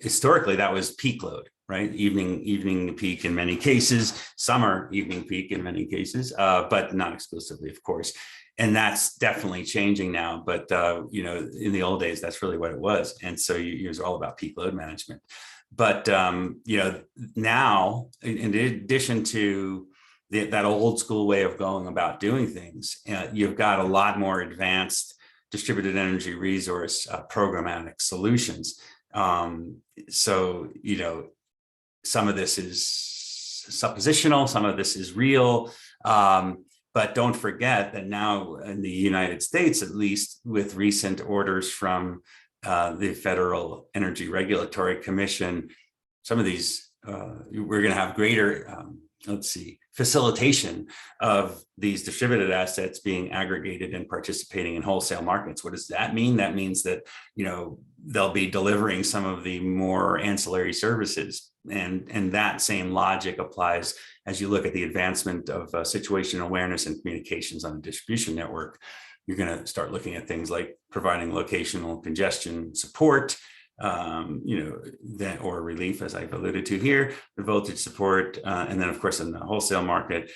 Speaker 3: historically that was peak load, right? Evening peak in many cases, summer evening peak in many cases, but not exclusively, of course. And that's definitely changing now. But in the old days, that's really what it was. And so it was all about peak load management. But now, in addition to that old school way of going about doing things, you've got a lot more advanced distributed energy resource programmatic solutions. So some of this is suppositional, some of this is real, but don't forget that now in the United States, at least with recent orders from the Federal Energy Regulatory Commission, some of these, we're going to have greater, facilitation of these distributed assets being aggregated and participating in wholesale markets. What does that mean? That means that, they'll be delivering some of the more ancillary services. And that same logic applies as you look at the advancement of situational awareness and communications on a distribution network. You're going to start looking at things like providing locational congestion support, or relief, as I've alluded to here, the voltage support, and then of course in the wholesale market,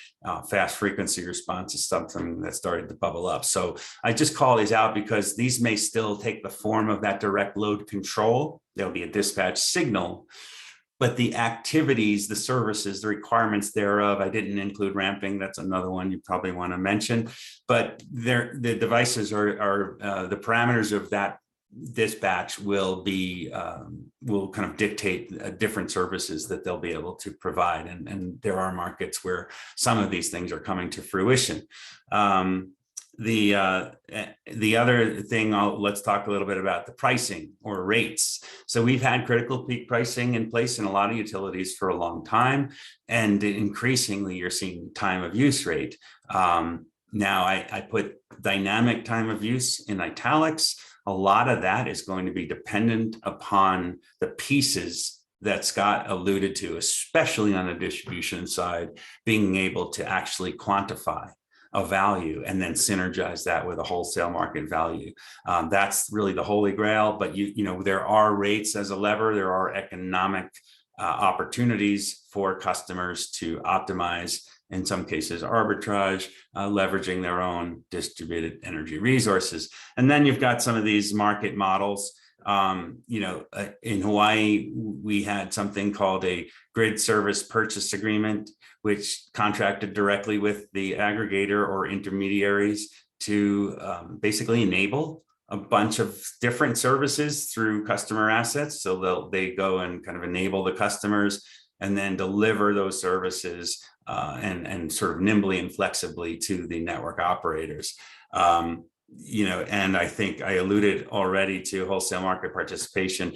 Speaker 3: fast frequency response is something that started to bubble up. So I just call these out because these may still take the form of that direct load control. There'll be a dispatch signal, but the activities, the services, the requirements thereof, I didn't include ramping. That's another one you probably want to mention. But the devices are the parameters of that dispatch will kind of dictate different services that they'll be able to provide. And there are markets where some of these things are coming to fruition. The other thing, let's talk a little bit about the pricing or rates. So we've had critical peak pricing in place in a lot of utilities for a long time, and increasingly you're seeing time of use rate. Now I put dynamic time of use in italics. A lot of that is going to be dependent upon the pieces that Scott alluded to, especially on the distribution side, being able to actually quantify a value and then synergize that with a wholesale market value. That's really the holy grail, but you know, there are rates as a lever, there are economic opportunities for customers to optimize, in some cases arbitrage, leveraging their own distributed energy resources. And then you've got some of these market models. You know, in Hawaii, we had something called a grid service purchase agreement, which contracted directly with the aggregator or intermediaries to basically enable a bunch of different services through customer assets. So they go and kind of enable the customers and then deliver those services and sort of nimbly and flexibly to the network operators. You know, and I think I alluded already to wholesale market participation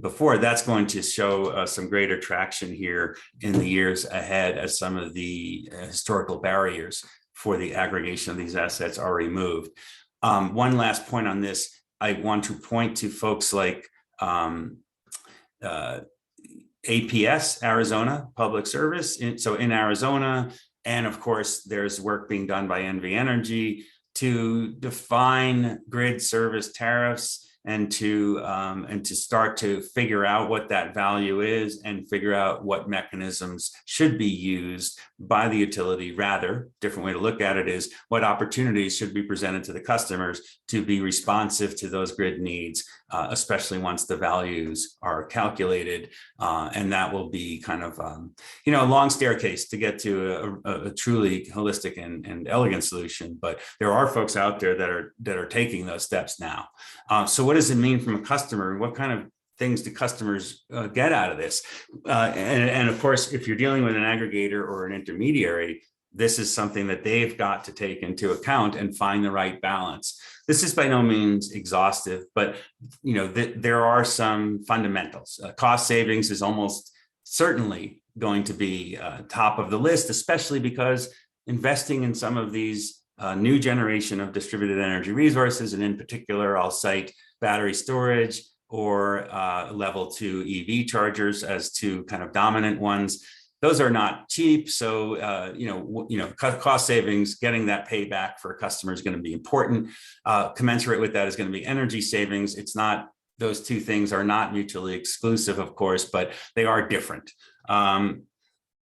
Speaker 3: before. That's going to show some greater traction here in the years ahead as some of the historical barriers for the aggregation of these assets are removed. One last point on this, I want to point to folks like APS, Arizona Public Service. So in Arizona, and of course, there's work being done by NV Energy to define grid service tariffs and to start to figure out what that value is and figure out what mechanisms should be used by the utility. Rather, different way to look at it is what opportunities should be presented to the customers to be responsive to those grid needs, especially once the values are calculated. And that will be kind of, you know, a long staircase to get to a truly holistic and elegant solution. But there are folks out there that are taking those steps now. So what does it mean from a customer? What kind of things do customers get out of this? And of course, if you're dealing with an aggregator or an intermediary, this is something that they've got to take into account and find the right balance. This is by no means exhaustive, but you know, there are some fundamentals. Cost savings is almost certainly going to be top of the list, especially because investing in some of these new generation of distributed energy resources, and in particular, I'll cite battery storage or level 2 EV chargers as two kind of dominant ones. Those are not cheap. So, you know, cost savings, getting that payback for a customer is going to be important. Commensurate with that is going to be energy savings. It's not, those two things are not mutually exclusive, of course, but they are different.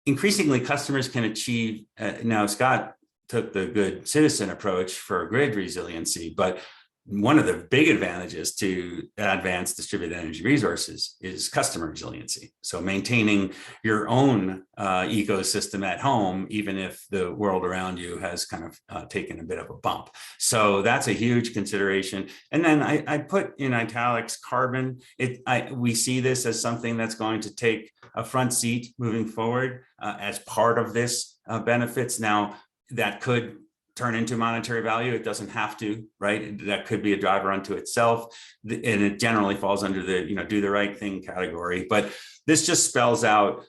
Speaker 3: Increasingly, customers can achieve, now Scott took the good citizen approach for grid resiliency, but one of the big advantages to advanced distributed energy resources is customer resiliency. So maintaining your own ecosystem at home, even if the world around you has kind of taken a bit of a bump. So that's a huge consideration. And then I put in italics carbon. We see this as something that's going to take a front seat moving forward as part of this benefits. Now, that could turn into monetary value. It doesn't have to, right? That could be a driver unto itself. And it generally falls under the, you know, do the right thing category. But this just spells out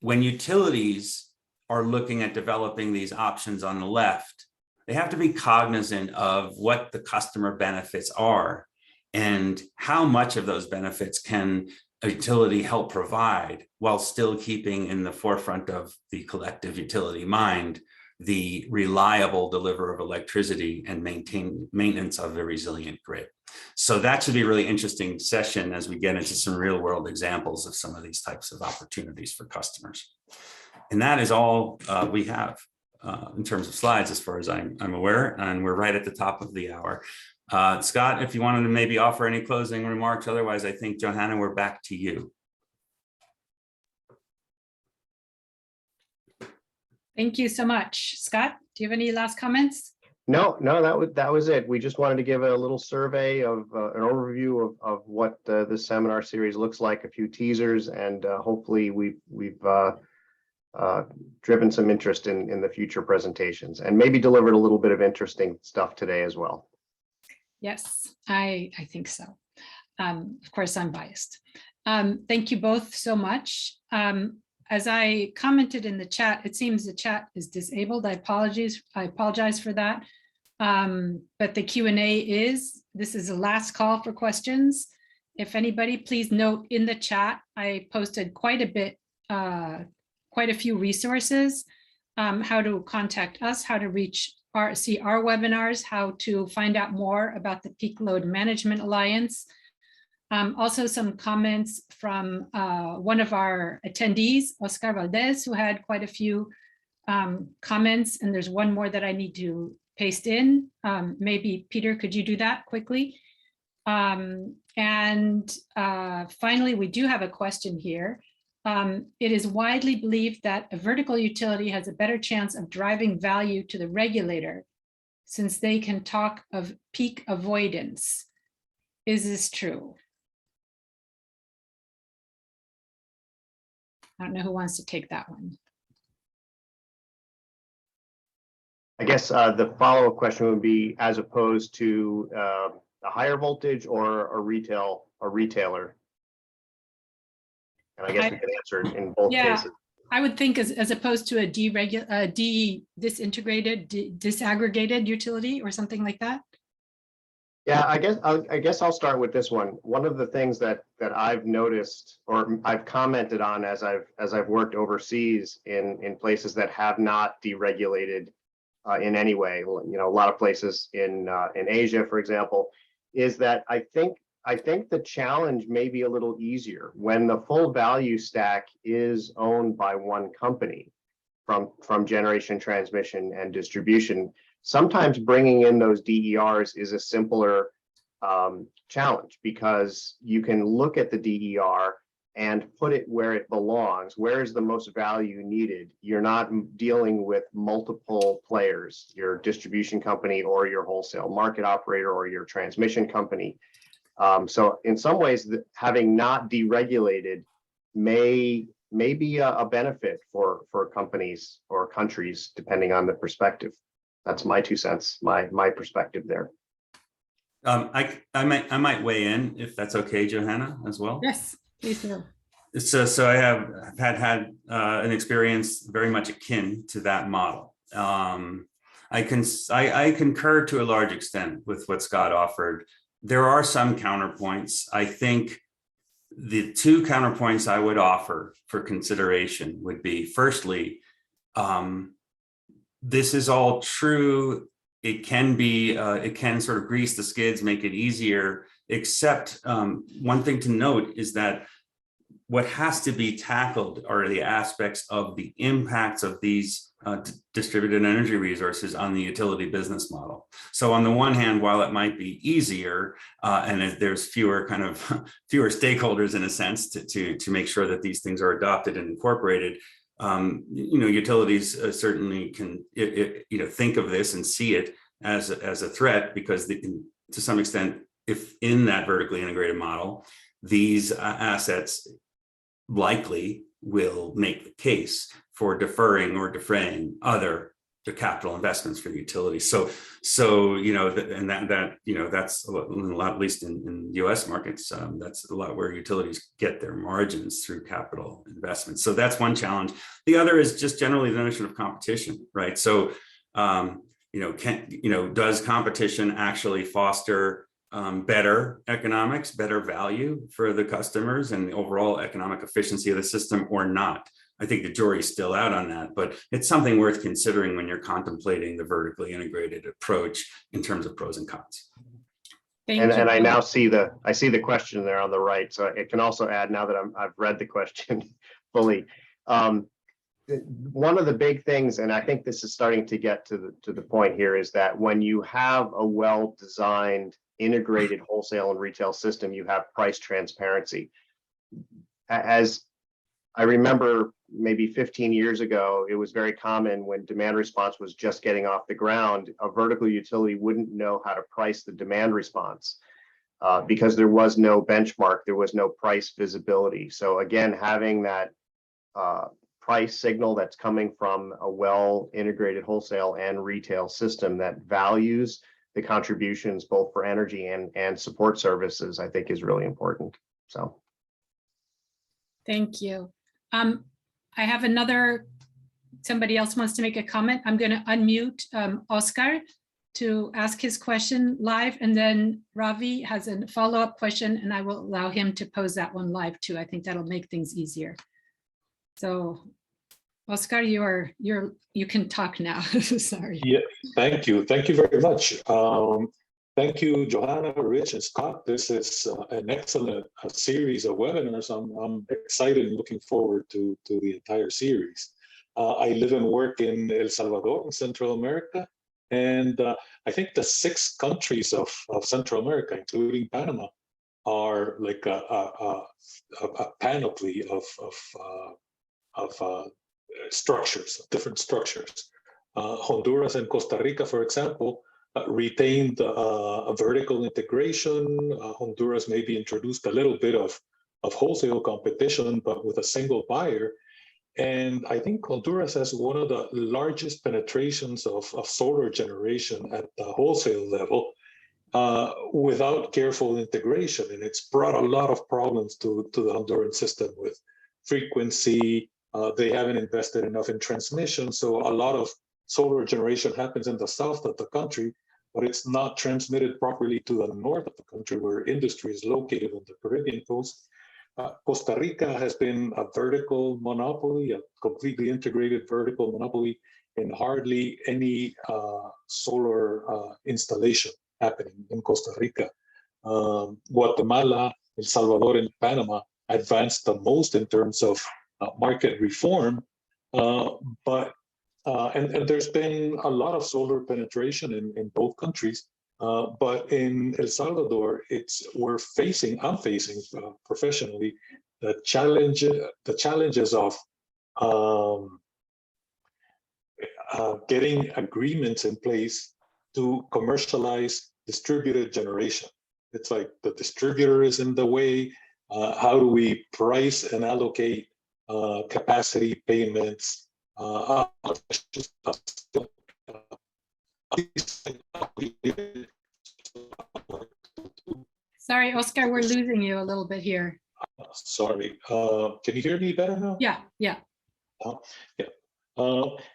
Speaker 3: when utilities are looking at developing these options on the left, they have to be cognizant of what the customer benefits are and how much of those benefits can a utility help provide while still keeping in the forefront of the collective utility mind the reliable delivery of electricity and maintenance of a resilient grid. So that should be a really interesting session as we get into some real world examples of some of these types of opportunities for customers. And that is all we have in terms of slides as far as I'm aware, and we're right at the top of the hour. Scott, if you wanted to maybe offer any closing remarks, otherwise I think Johanna, we're back to you.
Speaker 1: Thank you so much. Scott, do you have any last comments?
Speaker 2: No, that was it. We just wanted to give a little survey of an overview of what the seminar series looks like, a few teasers, and hopefully we've driven some interest in the future presentations, and maybe delivered a little bit of interesting stuff today as well.
Speaker 1: Yes, I think so. Of course, I'm biased. Thank you both so much. As I commented in the chat, it seems the chat is disabled. I apologize for that. But the Q&A this is the last call for questions. If anybody, please note in the chat, I posted quite a few resources, how to contact us, how to see our webinars, how to find out more about the Peak Load Management Alliance. Also some comments from one of our attendees, Oscar Valdez, who had quite a few comments, and there's one more that I need to paste in. Maybe Peter, could you do that quickly? Finally, we do have a question here. It is widely believed that a vertical utility has a better chance of driving value to the regulator since they can talk of peak avoidance. Is this true? I don't know who wants to take that one.
Speaker 2: I guess the follow-up question would be, as opposed to a higher voltage or a retailer. And I guess we could answer it in both cases.
Speaker 1: I would think as opposed to a disaggregated utility or something like that.
Speaker 2: Yeah, I guess I'll start with this one. One of the things that I've noticed, or I've commented on as I've worked overseas in places that have not deregulated in any way, you know, a lot of places in Asia, for example, is that I think the challenge may be a little easier when the full value stack is owned by one company, from generation, transmission, and distribution. Sometimes bringing in those DERs is a simpler challenge, because you can look at the DER and put it where it belongs. Where is the most value needed? You're not dealing with multiple players, your distribution company or your wholesale market operator or your transmission company. So in some ways, having not deregulated may be a benefit for companies or countries, depending on the perspective. That's my 2 cents, my perspective there.
Speaker 3: I might weigh in if that's okay, Johanna, as well.
Speaker 1: Yes, please do.
Speaker 3: So I have had an experience very much akin to that model. I concur to a large extent with what Scott offered. There are some counterpoints. I think the two counterpoints I would offer for consideration would be, firstly, this is all true. It can be, it can sort of grease the skids, make it easier, except one thing to note is that what has to be tackled are the aspects of the impacts of these distributed energy resources on the utility business model. So on the one hand, while it might be easier and there's fewer stakeholders in a sense to make sure that these things are adopted and incorporated, utilities certainly can think of this and see it as a threat, because they can, to some extent, if in that vertically integrated model, these assets likely will make the case for deferring or defraying other capital investments for the utility. So that's a lot, at least in U.S. markets, that's a lot where utilities get their margins through capital investments. So that's one challenge. The other is just generally the notion of competition, right? So does competition actually foster better economics, better value for the customers and the overall economic efficiency of the system, or not? I think the jury's still out on that, but it's something worth considering when you're contemplating the vertically integrated approach in terms of pros and cons.
Speaker 2: And I now see the question there on the right, so it can also add, now that I've read the question fully. One of the big things, and I think this is starting to get to the point here, is that when you have a well-designed integrated wholesale and retail system, you have price transparency. As I remember maybe 15 years ago, it was very common when demand response was just getting off the ground, a vertical utility wouldn't know how to price the demand response because there was no benchmark, there was no price visibility. So again, having that price signal that's coming from a well-integrated wholesale and retail system that values the contributions both for energy and support services, I think is really important. So.
Speaker 1: Thank you. I have somebody else wants to make a comment. I'm going to unmute Oscar to ask his question live, and then Ravi has a follow-up question, and I will allow him to pose that one live too. I think that'll make things easier. So, Oscar, you can talk now. Sorry.
Speaker 4: Yeah, thank you. Thank you very much. Thank you, Johanna, Rich, and Scott. This is an excellent series of webinars. I'm excited and looking forward to the entire series. I live and work in El Salvador in Central America, and I think the 6 countries of Central America, including Panama, are like a panoply of structures, different structures. Honduras and Costa Rica, for example, retained a vertical integration. Honduras maybe introduced a little bit of wholesale competition, but with a single buyer. And I think Honduras has one of the largest penetrations of solar generation at the wholesale level without careful integration. And it's brought a lot of problems to the Honduran system with frequency. They haven't invested enough in transmission. So a lot of solar generation happens in the south of the country, but it's not transmitted properly to the north of the country where industry is located on the Caribbean coast. Costa Rica has been a vertical monopoly, a completely integrated vertical monopoly, and hardly any solar installation happening in Costa Rica. Guatemala, El Salvador, and Panama advanced the most in terms of market reform, and there's been a lot of solar penetration in both countries, but in El Salvador, I'm facing professionally the challenges of getting agreements in place to commercialize distributed generation. It's like the distributor is in the way. How do we price and allocate capacity payments?
Speaker 1: Sorry, Oscar, we're losing you a little bit here.
Speaker 4: Sorry. Can you hear me better now?
Speaker 1: Yeah.
Speaker 4: Yeah.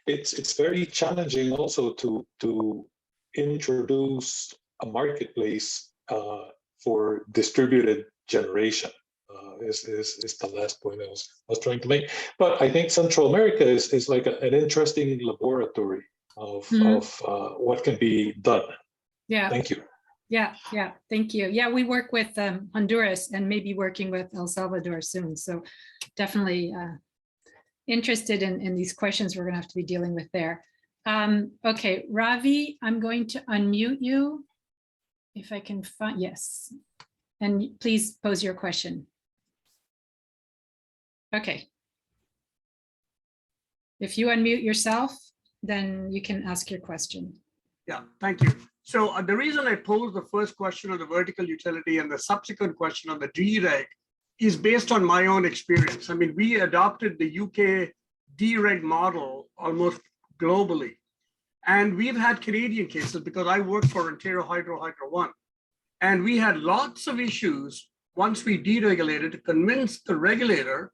Speaker 4: It's very challenging also to introduce a marketplace for distributed generation. Is the last point I was trying to make. But I think Central America is like an interesting laboratory of what can be done.
Speaker 1: Yeah.
Speaker 4: Thank you.
Speaker 1: Yeah. Thank you. Yeah, we work with Honduras and maybe working with El Salvador soon. So definitely interested in these questions we're going to have to be dealing with there. Okay, Ravi, I'm going to unmute you if I can find, yes. And please pose your question. Okay. If you unmute yourself, then you can ask your question.
Speaker 5: Yeah, thank you. So the reason I posed the first question on the vertical utility and the subsequent question on the DREG is based on my own experience. I mean, we adopted the UK DREG model almost globally. And we've had Canadian cases because I work for Ontario Hydro 1. And we had lots of issues once we deregulated to convince the regulator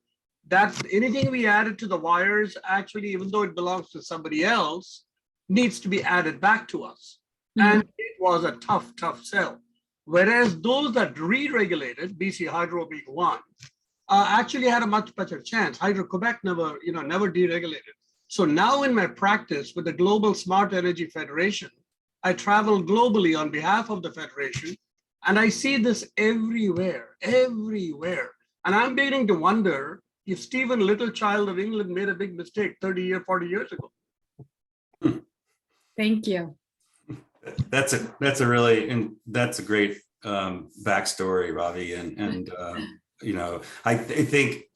Speaker 5: that anything we added to the wires, actually, even though it belongs to somebody else, needs to be added back to us. And it was a tough sell. Whereas those that re-regulated, BC Hydro being one, actually had a much better chance. Hydro-Quebec never deregulated. So now in my practice with the Global Smart Energy Federation, I travel globally on behalf of the Federation, and I see this everywhere. And I'm beginning to wonder if Stephen Littlechild of England made a big mistake 40 years ago.
Speaker 1: Thank you.
Speaker 3: That's a great backstory, Ravi, and you know, I think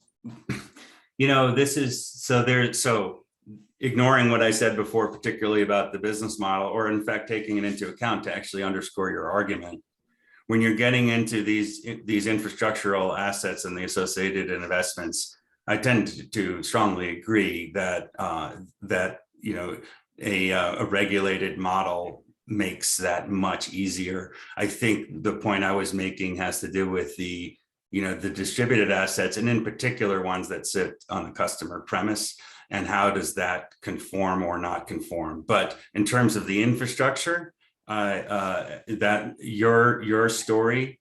Speaker 3: This is so ignoring what I said before, particularly about the business model, or in fact, taking it into account to actually underscore your argument. When you're getting into these infrastructural assets and the associated investments, I tend to strongly agree that a regulated model makes that much easier. I think the point I was making has to do with the distributed assets, and in particular ones that sit on the customer premise, and how does that conform or not conform. But in terms of the infrastructure, that your story,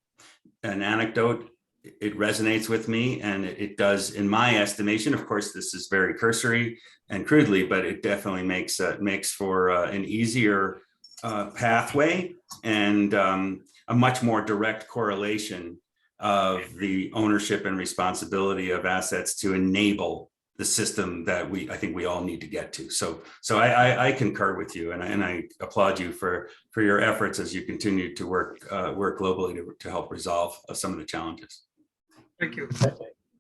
Speaker 3: an anecdote, it resonates with me, and it does, in my estimation. Of course, this is very cursory and crudely, but it definitely makes for an easier pathway and a much more direct correlation of the ownership and responsibility of assets to enable the system that I think we all need to get to. So I concur with you, and I applaud you for your efforts as you continue to work globally to help resolve some of the challenges.
Speaker 5: Thank you.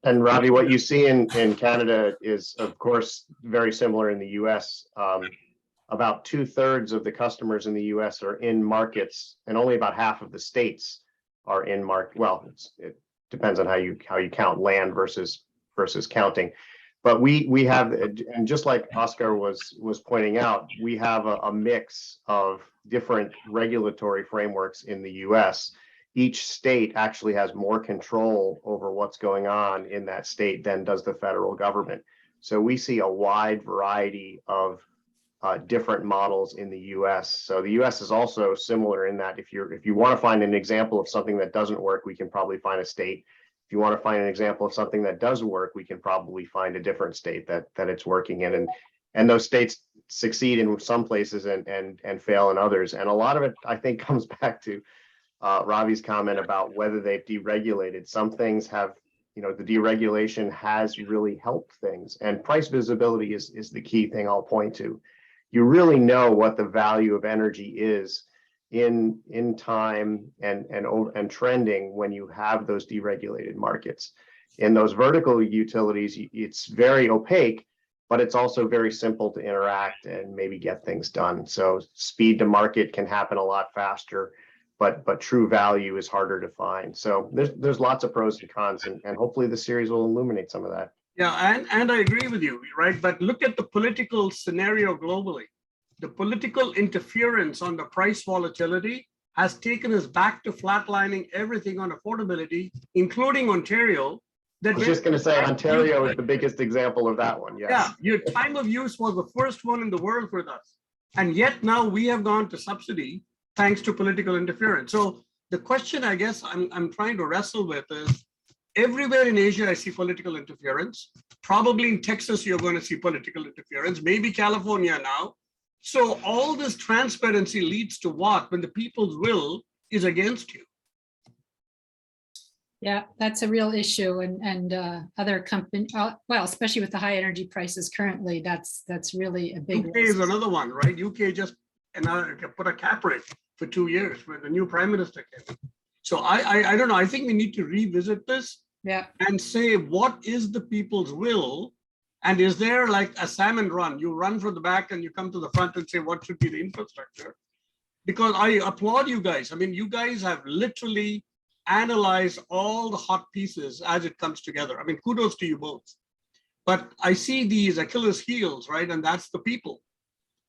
Speaker 2: And Ravi, what you see in Canada is, of course, very similar in the US. About 2/3 of the customers in the US are in markets, and only about half of the states are in market. Well, it depends on how you count land versus counting. But we have, and just like Oscar was pointing out, we have a mix of different regulatory frameworks in the US. Each state actually has more control over what's going on in that state than does the federal government. So we see a wide variety of different models in the US. So the US is also similar in that if you want to find an example of something that doesn't work, we can probably find a state. If you want to find an example of something that does work, we can probably find a different state that it's working in. And those states succeed in some places and fail in others. And a lot of it, I think, comes back to Ravi's comment about whether they've deregulated. Some things have, the deregulation has really helped things. And price visibility is the key thing I'll point to. You really know what the value of energy is in time and trending when you have those deregulated markets. In those vertical utilities, it's very opaque, but it's also very simple to interact and maybe get things done. So speed to market can happen a lot faster, but true value is harder to find. So there's lots of pros and cons, and hopefully the series will illuminate some of that.
Speaker 5: Yeah, and I agree with you, right? But look at the political scenario globally. The political interference on the price volatility has taken us back to flatlining everything on affordability, including Ontario.
Speaker 2: I was just going to say Ontario is the biggest example of that one. Yes. Yeah,
Speaker 5: your time of use was the first one in the world for us. And yet now we have gone to subsidy thanks to political interference. So the question I guess I'm trying to wrestle with is, everywhere in Asia, I see political interference. Probably in Texas, you're going to see political interference, maybe California now. So all this transparency leads to what when the people's will is against you?
Speaker 1: Yeah, that's a real issue, and other companies, well, especially with the high energy prices currently, that's really a big
Speaker 5: UK is another one, right? UK just put a cap rate for 2 years when the new prime minister came. So I don't know. I think we need to revisit this.
Speaker 1: Yeah.
Speaker 5: And say, what is the people's will? And is there like a salmon run? You run from the back and you come to the front and say, what should be the infrastructure? Because I applaud you guys. I mean, you guys have literally analyzed all the hot pieces as it comes together. I mean, kudos to you both. But I see these Achilles heels, right? And that's the people.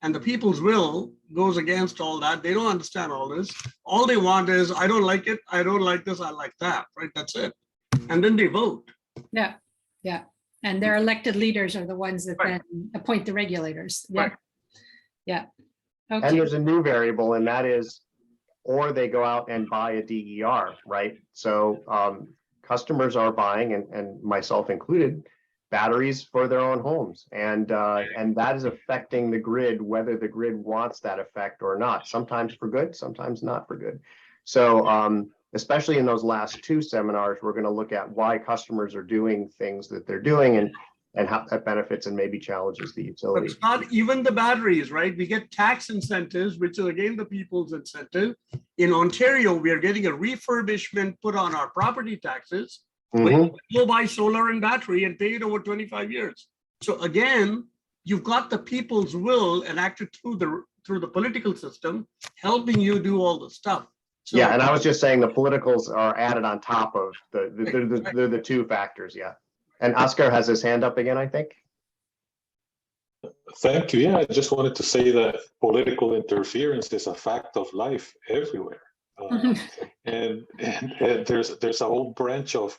Speaker 5: And the people's will goes against all that. They don't understand all this. All they want is, I don't like it. I don't like this. I like that, right? That's it. And then they vote.
Speaker 1: Yeah, yeah. And their elected leaders are the ones that then appoint the regulators. Yeah,
Speaker 5: Right.
Speaker 1: Yeah.
Speaker 2: And
Speaker 1: Okay.
Speaker 2: there's a new variable, and that is, or they go out and buy a DER, right? So customers are buying, and myself included, batteries for their own homes, and that is affecting the grid, whether the grid wants that effect or not. Sometimes for good, sometimes not for good. So especially in those last two seminars, we're going to look at why customers are doing things that they're doing, and how that benefits and maybe challenges the
Speaker 5: But
Speaker 2: utility.
Speaker 5: it's not even the batteries, right? We get tax incentives, which is again the people's incentive. In Ontario, we are getting a refurbishment put on our property taxes But
Speaker 2: Mhm.
Speaker 5: you can go buy solar and battery and pay it over 25 years. So again, you've got the people's will enacted through the political system, helping you do all the stuff. So,
Speaker 2: Yeah, and I was just saying the politicals are added on top of they're the two factors, yeah. And Oscar has his hand up again, I think.
Speaker 4: Thank you. Yeah, I just wanted to say that political interference is a fact of life everywhere. And there's a whole branch of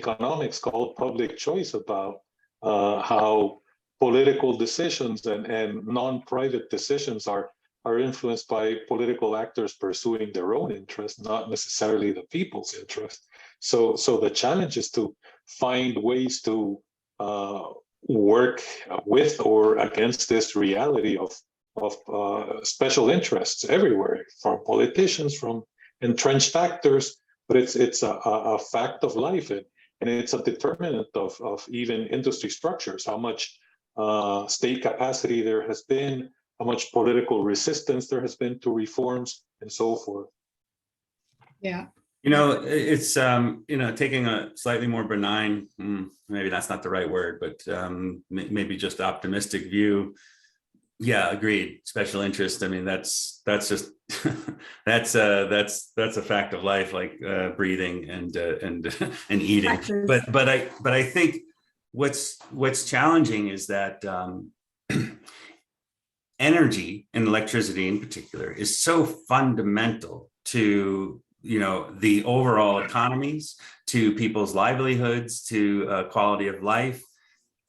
Speaker 4: economics called public choice about how political decisions and non-private decisions are influenced by political actors pursuing their own interest, not necessarily the people's interest. So the challenge is to find ways to work with or against this reality of special interests everywhere, from politicians, from entrenched actors, but it's a fact of life, and it's a determinant of even industry structures, how much state capacity there has been, how much political resistance there has been to reforms, and so forth.
Speaker 1: Yeah.
Speaker 3: It's taking a slightly more benign, maybe that's not the right word, but maybe just optimistic view. Yeah, agreed. Special interest. I mean, that's just that's a fact of life, like breathing and eating.
Speaker 1: Taxes.
Speaker 3: But I think what's challenging is that energy and electricity in particular is so fundamental to the overall economies, to people's livelihoods, to quality of life.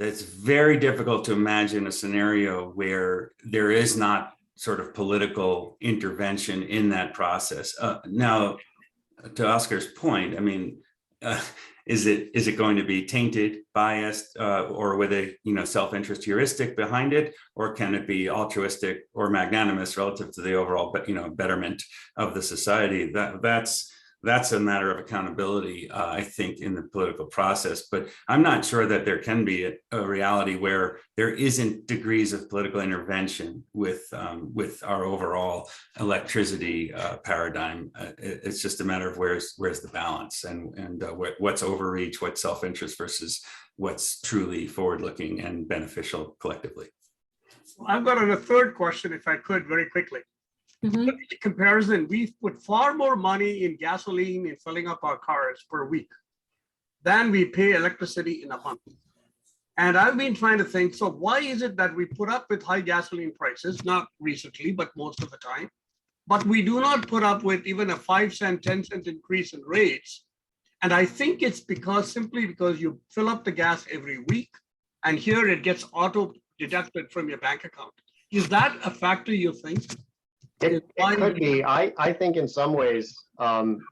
Speaker 3: It's very difficult to imagine a scenario where there is not sort of political intervention in that process. Now, to Oscar's point, I mean, is it going to be tainted, biased, or with a self-interest heuristic behind it, or can it be altruistic or magnanimous relative to the overall betterment of the society? That's a matter of accountability, I think, in the political process. But I'm not sure that there can be a reality where there isn't degrees of political intervention with our overall electricity paradigm. It's just a matter of where's the balance, and what's overreach, what's self-interest versus what's truly forward-looking and beneficial collectively.
Speaker 5: I've got a third question, if I could, very quickly.
Speaker 1: Mhm.
Speaker 5: In comparison, we put far more money in gasoline in filling up our cars per week than we pay electricity in a month. And I've been trying to think, so why is it that we put up with high gasoline prices, not recently, but most of the time, but we do not put up with even a 5-cent, 10-cent increase in rates? And I think it's simply because you fill up the gas every week, and here it gets auto deducted from your bank account. Is that a factor, you think?
Speaker 2: It could be. I think in some ways,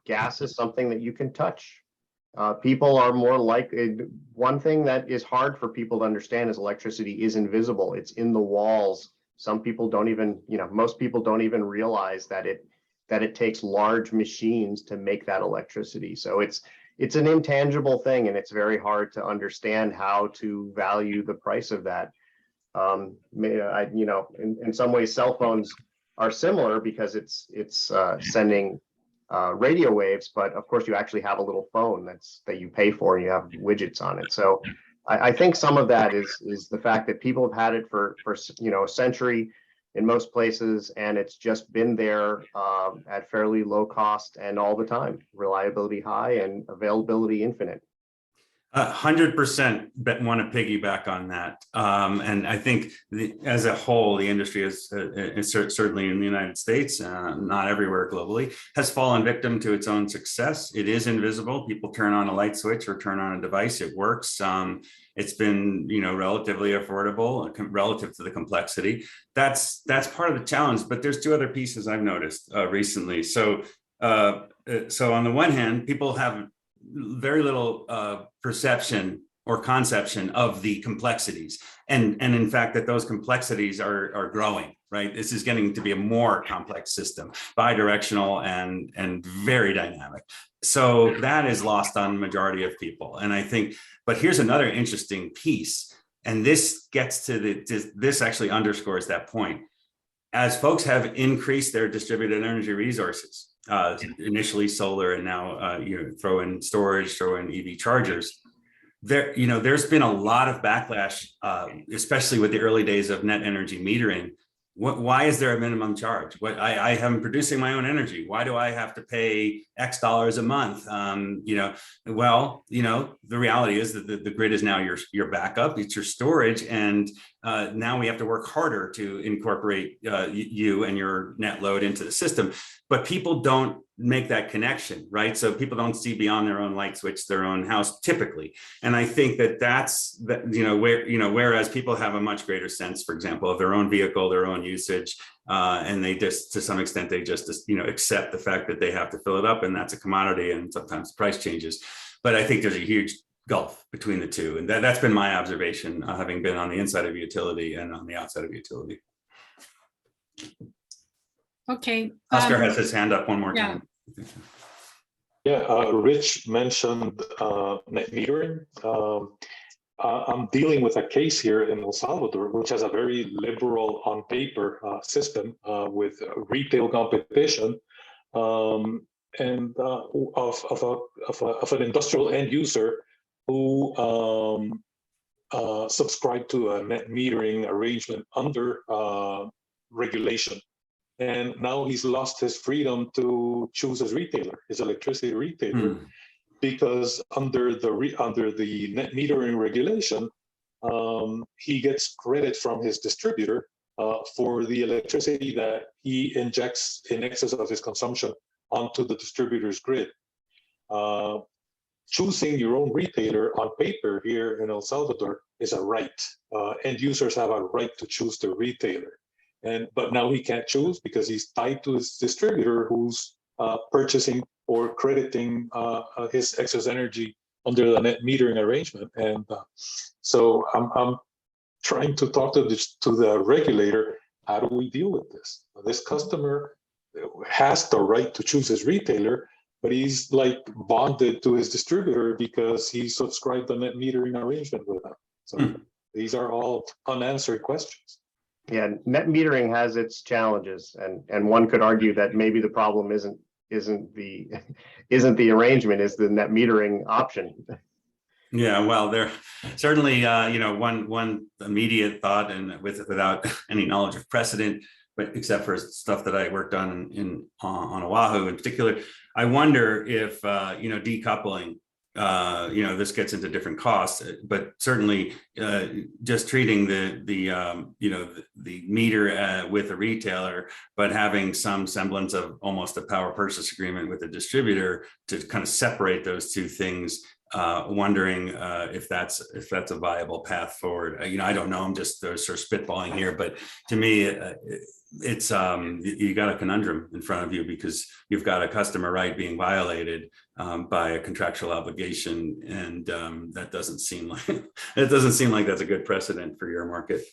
Speaker 2: gas is something that you can touch. People are more one thing that is hard for people to understand is electricity is invisible. It's in the walls. Some people don't even, most people don't even realize that it takes large machines to make that electricity. So it's an intangible thing, and it's very hard to understand how to value the price of that. In some ways, cell phones are similar because it's sending radio waves, but of course you actually have a little phone that you pay for, and you have widgets on it. So I think some of that is the fact that people have had it for a century in most places, and it's just been there at fairly low cost and all the time, reliability high and availability infinite.
Speaker 3: 100% want to piggyback on that. And I think as a whole, the industry is certainly in the United States, not everywhere globally, has fallen victim to its own success. It is invisible. People turn on a light switch or turn on a device. It works. It's been, relatively affordable relative to the complexity. That's part of the challenge. But there's two other pieces I've noticed recently. So on the one hand, people have very little perception or conception of the complexities, and in fact that those complexities are growing. Right, this is getting to be a more complex system, bi-directional and very dynamic. So that is lost on the majority of people, and I think. But here's another interesting piece, and this gets to this actually underscores that point. As folks have increased their distributed energy resources, initially solar, and now throw in storage, throw in EV chargers. There's been a lot of backlash, especially with the early days of net energy metering. Why is there a minimum charge? I am producing my own energy. Why do I have to pay X dollars a month? The reality is that the grid is now your backup, it's your storage, and now we have to work harder to incorporate you and your net load into the system. But people don't make that connection, right? So people don't see beyond their own light switch, their own house typically. And I think whereas people have a much greater sense, for example, of their own vehicle, their own usage, and they just, to some extent, they just, accept the fact that they have to fill it up, and that's a commodity, and sometimes the price changes. But I think there's a huge gulf between the two. And that's been my observation, having been on the inside of utility and on the outside of utility.
Speaker 1: Okay.
Speaker 3: Oscar has his hand up one more time.
Speaker 4: Yeah, Rich mentioned net metering. I'm dealing with a case here in El Salvador, which has a very liberal on paper system with retail competition, and of an industrial end user who subscribed to a net metering arrangement under regulation. And now he's lost his freedom to choose his retailer, his electricity retailer, because under the net metering regulation, he gets credit from his distributor for the electricity that he injects in excess of his consumption onto the distributor's grid. Choosing your own retailer on paper here in El Salvador is a right. End users have a right to choose their retailer. But now he can't choose because he's tied to his distributor who's purchasing or crediting his excess energy under the net metering arrangement. And so I'm trying to talk to the regulator. How do we deal with this? This customer has the right to choose his retailer, but he's like bonded to his distributor because he subscribed the net metering arrangement with them. So these are all unanswered questions.
Speaker 2: Yeah, net metering has its challenges, and one could argue that maybe the problem isn't the arrangement, is the net metering option.
Speaker 3: Yeah, well, there certainly one immediate thought, and without any knowledge of precedent, but except for stuff that I worked on on Oahu in particular, I wonder if decoupling. This gets into different costs, but certainly just treating the meter with a retailer, but having some semblance of almost a power purchase agreement with the distributor to kind of separate those two things. Wondering if that's a viable path forward. I don't know. I'm just sort of spitballing here, but to me, it's you got a conundrum in front of you because you've got a customer right being violated by a contractual obligation, and that doesn't seem like that's a good precedent for your market.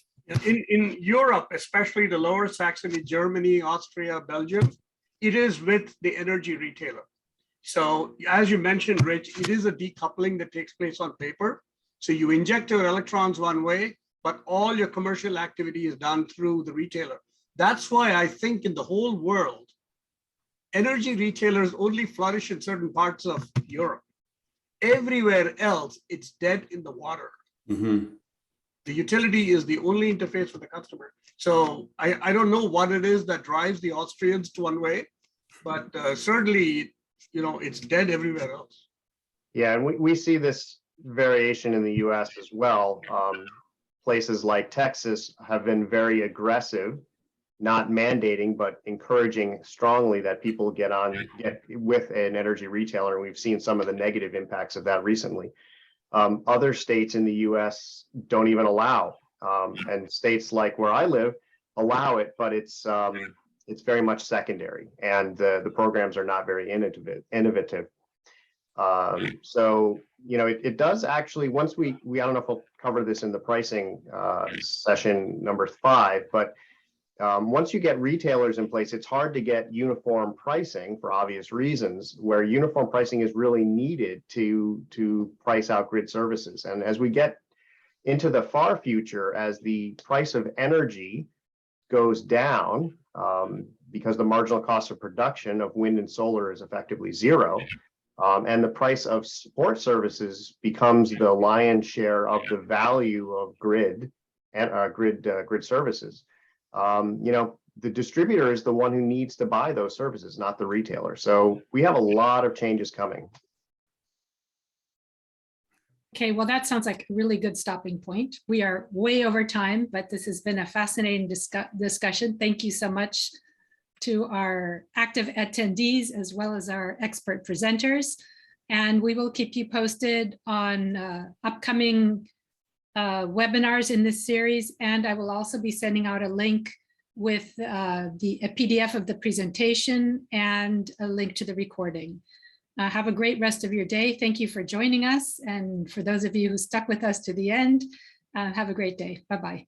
Speaker 5: In Europe, especially the Lower Saxony, Germany, Austria, Belgium, it is with the energy retailer. So as you mentioned, Rich, it is a decoupling that takes place on paper. So you inject your electrons one way, but all your commercial activity is done through the retailer. That's why I think in the whole world, energy retailers only flourish in certain parts of Europe. Everywhere else, it's dead in the water.
Speaker 3: Mm-hmm.
Speaker 5: The utility is the only interface with the customer. So I don't know what it is that drives the Austrians to one way, but certainly, it's dead everywhere else.
Speaker 2: Yeah, and we see this variation in the US as well. Places like Texas have been very aggressive, not mandating, but encouraging strongly that people get with an energy retailer. And we've seen some of the negative impacts of that recently. Other states in the US don't even allow, and states like where I live allow it, but it's very much secondary, and the programs are not very innovative. So, it does actually, once we I don't know if we'll cover this in the pricing session number 5, but once you get retailers in place, it's hard to get uniform pricing for obvious reasons, where uniform pricing is really needed to price out grid services. And as we get into the far future, as the price of energy goes down, because the marginal cost of production of wind and solar is effectively zero. And the price of support services becomes the lion's share of the value of grid and grid services. The distributor is the one who needs to buy those services, not the retailer. So we have a lot of changes coming.
Speaker 1: Okay, well, that sounds like a really good stopping point. We are way over time, but this has been a fascinating discussion. Thank you so much to our active attendees as well as our expert presenters. And we will keep you posted on upcoming webinars in this series. And I will also be sending out a link with a PDF of the presentation and a link to the recording. Have a great rest of your day. Thank you for joining us. And for those of you who stuck with us to the end, have a great day. Bye-bye.